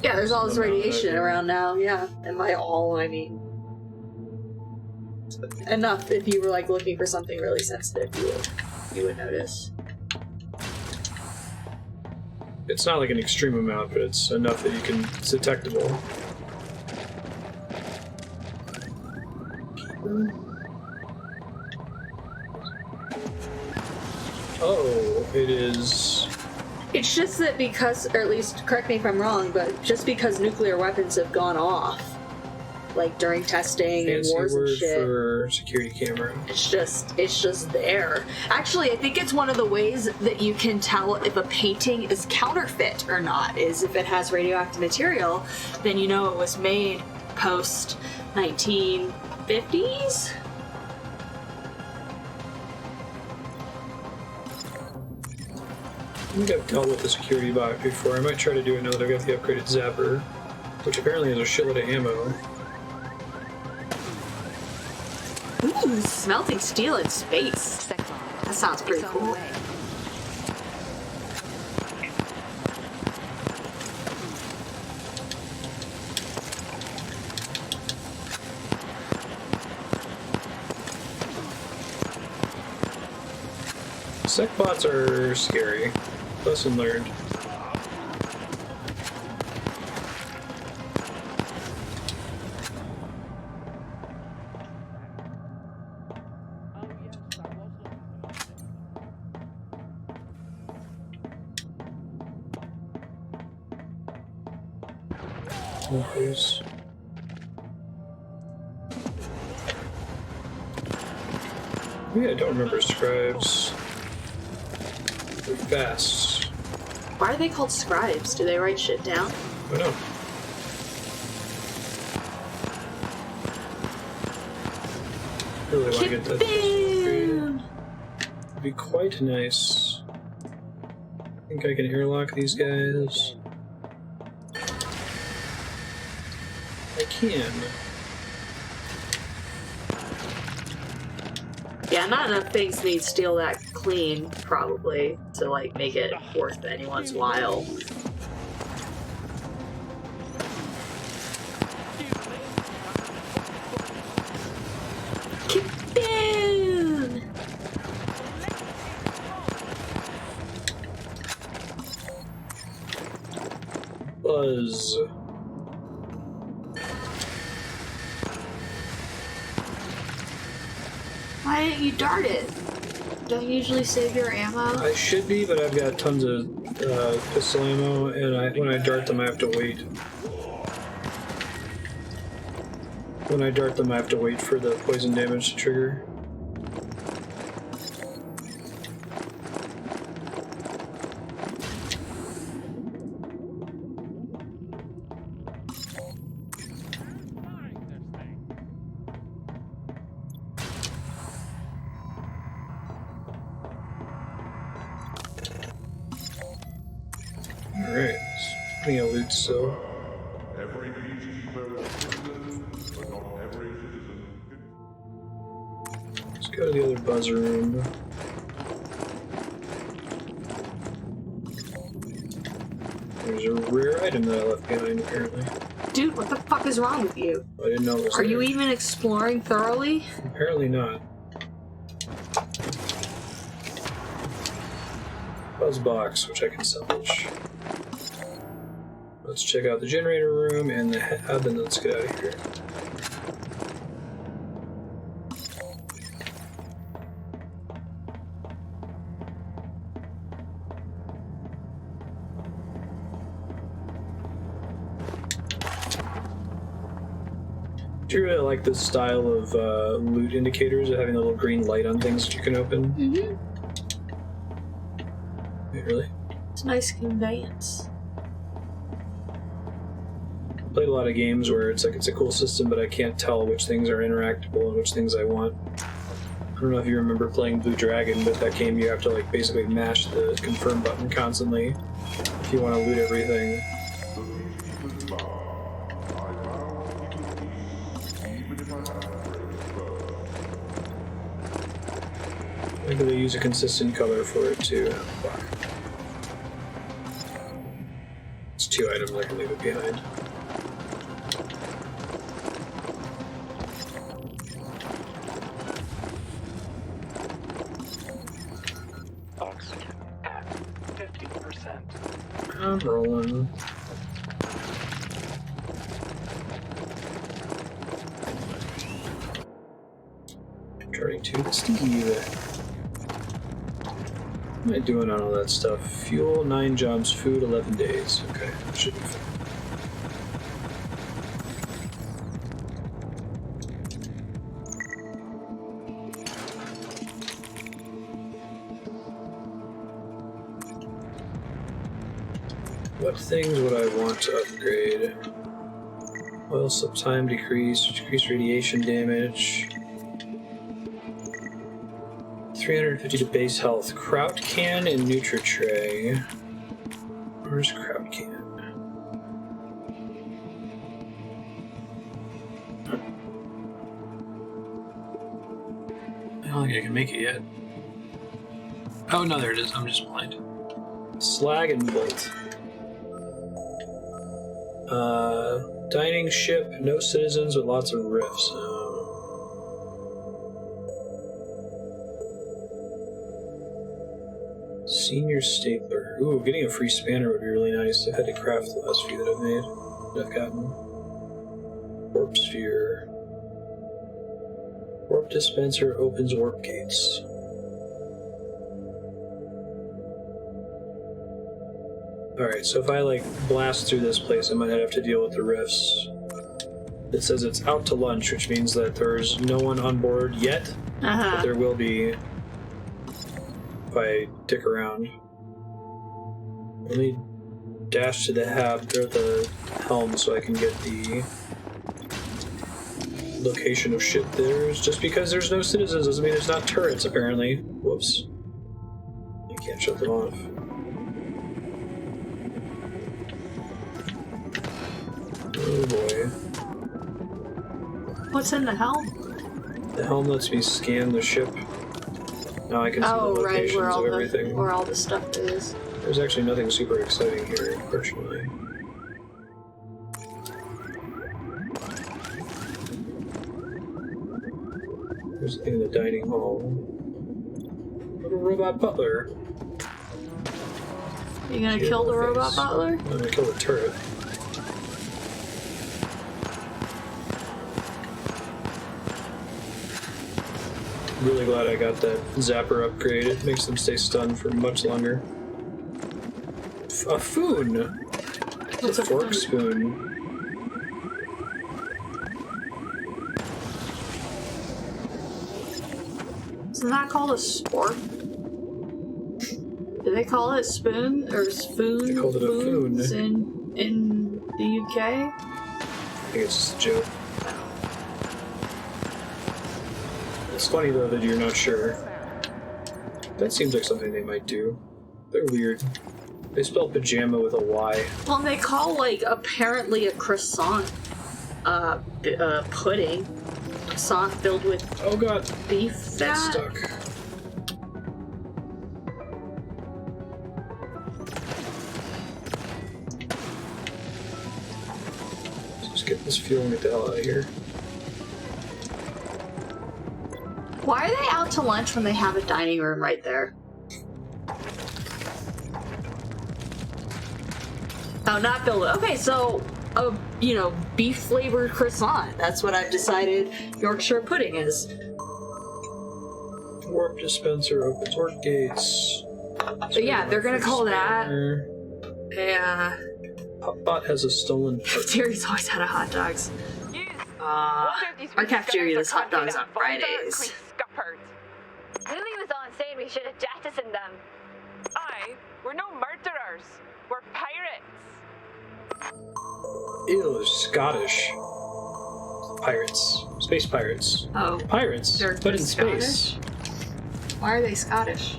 Yeah, there's all this radiation around now, yeah. And by all, I mean... enough if you were, like, looking for something really sensitive, you would notice.
It's not like an extreme amount, but it's enough that it's detectable. Oh, it is...
It's just that because, or at least, correct me if I'm wrong, but just because nuclear weapons have gone off, like during testing and wars and shit.
For security camera.
It's just there. Actually, I think it's one of the ways that you can tell if a painting is counterfeit or not, is if it has radioactive material, then you know it was made post 1950s?
I think I've dealt with the security bot before. I might try to do it now that I've got the upgraded zapper, which apparently has a shitload of ammo.
Ooh, smelting steel in space. That sounds pretty cool.
Sec bots are scary. Lesson learned. Smokers. Yeah, I don't remember scribes. They're fast.
Why are they called scribes? Do they write shit down?
I know. Really want to get that upgraded. It'd be quite nice. I think I can airlock these guys. I can.
Yeah, not enough things need steel that clean, probably, to like make it worth anyone's while. Kaboom!
Buzz.
Why didn't you dart it? Don't you usually save your ammo?
I should be, but I've got tons of pistol ammo, and when I dart them, I have to wait. When I dart them, I have to wait for the poison damage to trigger. Alright, putting a loot still.
Every beast knows citizen, but not every citizen.
Let's go to the other buzz room. There's a rare item that I left behind, apparently.
Dude, what the fuck is wrong with you?
I didn't know it was
Are you
there.
even exploring thoroughly?
Apparently not. Buzz box, which I can salvage. Let's check out the generator room and the hub, and let's get out of here. Do you really like this style of loot indicators of having a little green light on things that you can open?
Mm-hmm.
Wait, really?
It's a nice conveyance.
Played a lot of games where it's like it's a cool system, but I can't tell which things are interactable and which things I want. I don't know if you remember playing Blue Dragon, but that game you have to like basically mash the confirm button constantly if you want to loot everything. but they use a consistent color for it too. It's 2 items, I can leave it behind.
Oxygen at 50%.
I'm rolling. Turning to Steve. What am I doing on all that stuff? Fuel, 9 jobs, food, 11 days. Okay, should be fine. What things would I want to upgrade? Oil slip time decrease, decrease radiation damage. 350 to base health. Kraut can and Nutri-Tray. Where's Kraut can? I don't think I can make it yet. Oh no, there it is. I'm just blind. Slag and Bolt. Dining ship, no citizens with lots of rifts. Senior stapler. Ooh, getting a free spanner would be really nice. I've had to craft the last few that I've made. That I've gotten. Warp sphere. Warp dispenser opens warp gates. Alright, so if I blast through this place, I might have to deal with the rifts. It says it's out to lunch, which means that there's no one on board yet, but there will be if I dick around. Let me dash to the helm so I can get the location of ship there's. Just because there's no citizens doesn't mean there's not turrets, apparently. Whoops. I can't shut them off. Oh boy.
What's in the helm?
The helm lets me scan the ship. Now I can see the locations of everything.
Where all the stuff is.
There's actually nothing super exciting here, unfortunately. There's a thing in the dining hall. Little robot butler.
You gonna kill the robot butler?
I'm gonna kill the turret. Really glad I got that zapper upgrade. It makes them stay stunned for much longer. A foon! It's a fork spoon.
Isn't that called a spork? Do they call it spoon or spoon?
They called it a foon.
In the UK?
I think it's just a joke. It's funny though that you're not sure. That seems like something they might do. They're weird. They spell pajama with a Y.
Well, they call apparently a croissant pudding. Croissant filled with beef fat.
It's stuck. Let's get this fuel and get the hell out of here.
Why are they out to lunch when they have a dining room right there? Oh, not build it. Okay, so beef flavored croissant. That's what I've decided Yorkshire pudding is.
Warp dispenser opens warp gates.
But yeah, they're gonna call that. Yeah.
Popbot has a stolen part.
Cafeteria's always had a hot dogs. Our cafeteria does hot dogs on Fridays.
Lily was on saying we should have jettisoned them.
Aye, we're no murderers. We're pirates.
Ew, Scottish. Pirates. Space pirates.
Oh.
Pirates, but in space.
Why are they Scottish?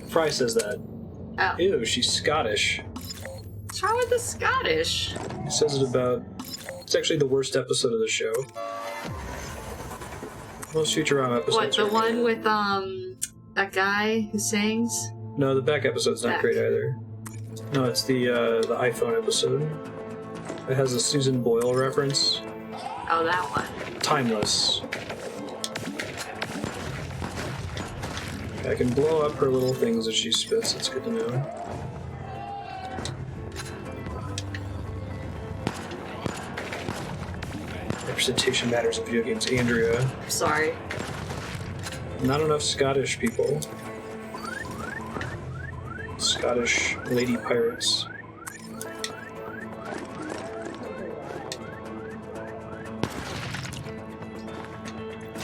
Fry says that.
Oh.
Ew, she's Scottish.
What's wrong with the Scottish?
He says it about... It's actually the worst episode of the show. Most Futurama episodes.
What, the one with that guy who sings?
No, the Beck episode's not great either. No, it's the iPhone episode. It has a Susan Boyle reference.
Oh, that one.
Timeless. I can blow up her little things that she spits. It's good to know. Representation matters in video games. Andrea.
Sorry.
Not enough Scottish people. Scottish lady pirates.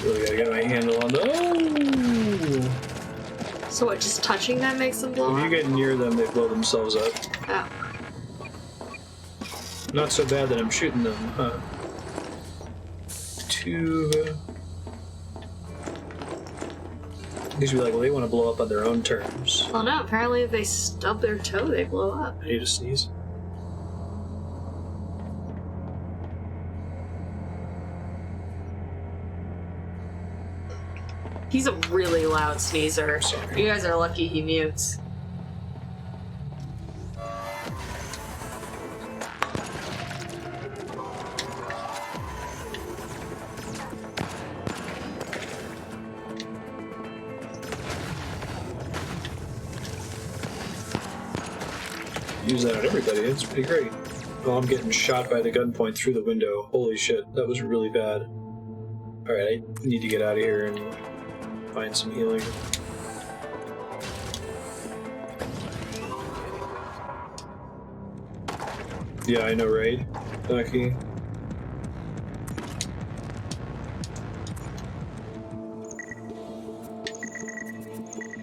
Really gotta get my handle on the. Oh!
So what, just touching them makes them blow
If you
up?
get near them, they blow themselves up.
Oh.
Not so bad that I'm shooting them, huh? Tube. These be like, well, they want to blow up on their own terms.
Well, no, apparently if they stub their toe, they blow up.
I need to sneeze.
He's a really loud sneezer.
Sorry.
You guys are lucky he mutes.
Use that on everybody, it's pretty great. Oh, I'm getting shot by the gunpoint through the window. Holy shit, that was really bad. Alright, I need to get out of here and find some healing. Yeah, I know, right? Lucky.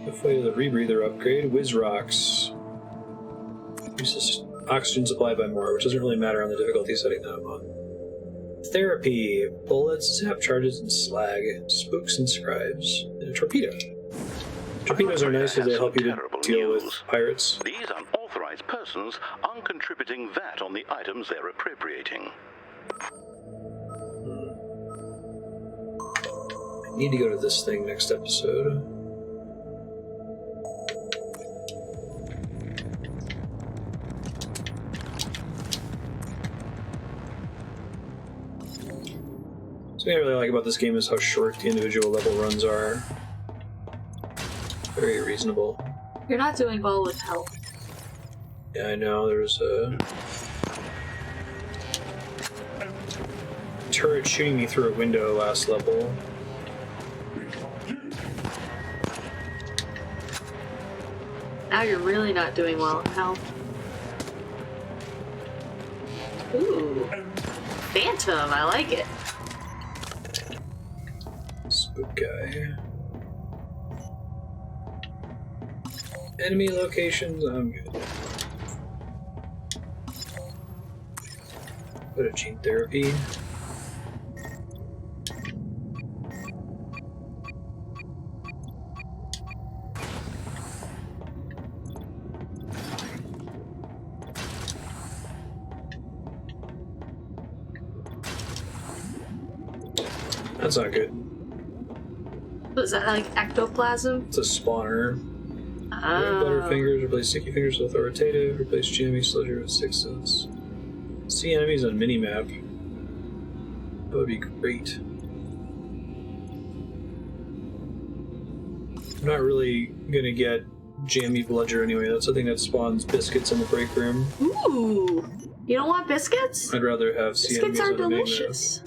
Halfway to the rebreather upgrade, Whiz Rocks. Uses oxygen supply by more, which doesn't really matter on the difficulty setting that I'm on. Therapy. Bullets, zap charges, and slag. Spooks and scribes. And a torpedo. Torpedoes are nice because they help you to deal with pirates.
These unauthorized persons aren't contributing VAT on the items they're appropriating.
I need to go to this thing next episode. Something I really like about this game is how short the individual level runs are. Very reasonable.
You're not doing well with health.
Yeah, I know, there's a turret shooting me through a window last level.
Now you're really not doing well in health. Ooh. Phantom, I like it.
Spook guy. Enemy locations, I'm good. Go to gene therapy. That's not good.
Was that like ectoplasm?
It's a spawner.
Oh.
Butterfingers, replace sticky fingers with authoritative, replace GME sludger with 6 cents. See enemies on minimap. That would be great. I'm not really gonna get jammy bludger anyway. That's the thing that spawns biscuits in the break room.
Ooh. You don't want biscuits?
I'd rather have sea
Biscuits
enemies
are
on the minimap.
delicious.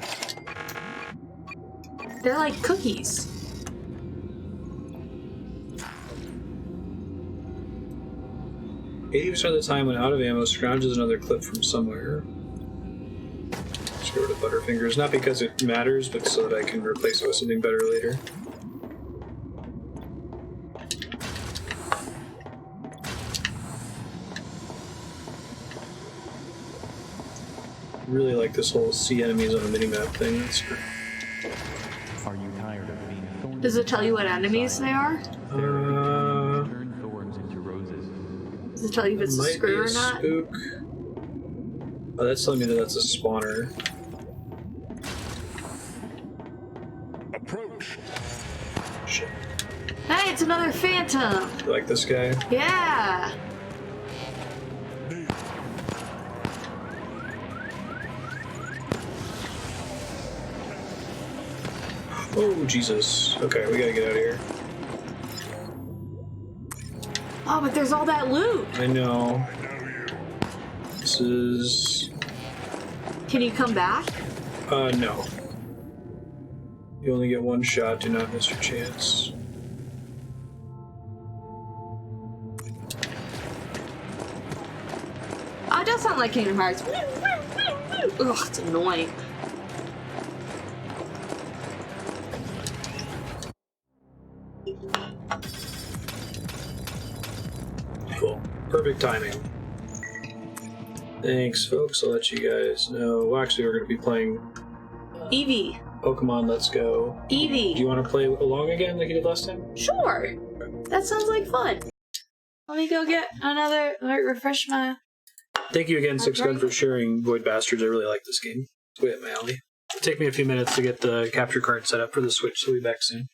They're like cookies.
%80 of the time when out of ammo, scrounges another clip from somewhere. Let's go to Butterfingers. Not because it matters, but so that I can replace it with something better later. Really like this whole see enemies on a minimap thing. That's great.
Are you tired of being thorns?
Does it tell you what enemies they are?
Turn thorns into roses.
Does it tell you if it's a
Might
screw
be
or
a
not?
spook. Oh, that's telling me that that's a spawner.
Approach
Hey, it's another phantom.
You like this guy?
Yeah.
Oh, Jesus. Okay, we gotta get out of here.
Oh, but there's all that loot.
I know. This is...
Can you come back?
No. You only get one shot, do not miss your chance.
Oh, it does sound like Kingdom Hearts. Ugh, it's annoying.
Cool. Perfect timing. Thanks, folks. I'll let you guys know. Well, actually, we're going to be playing
Eevee.
Pokemon Let's Go.
Eevee.
Do you want to play along again like you did last time?
Sure. That sounds like fun. Let me go get another, refresh my...
Thank you again, Six Gun, for sharing Void Bastards. I really like this game. It's way up my alley. It'll take me a few minutes to get the capture card set up for the Switch, so we'll be back soon.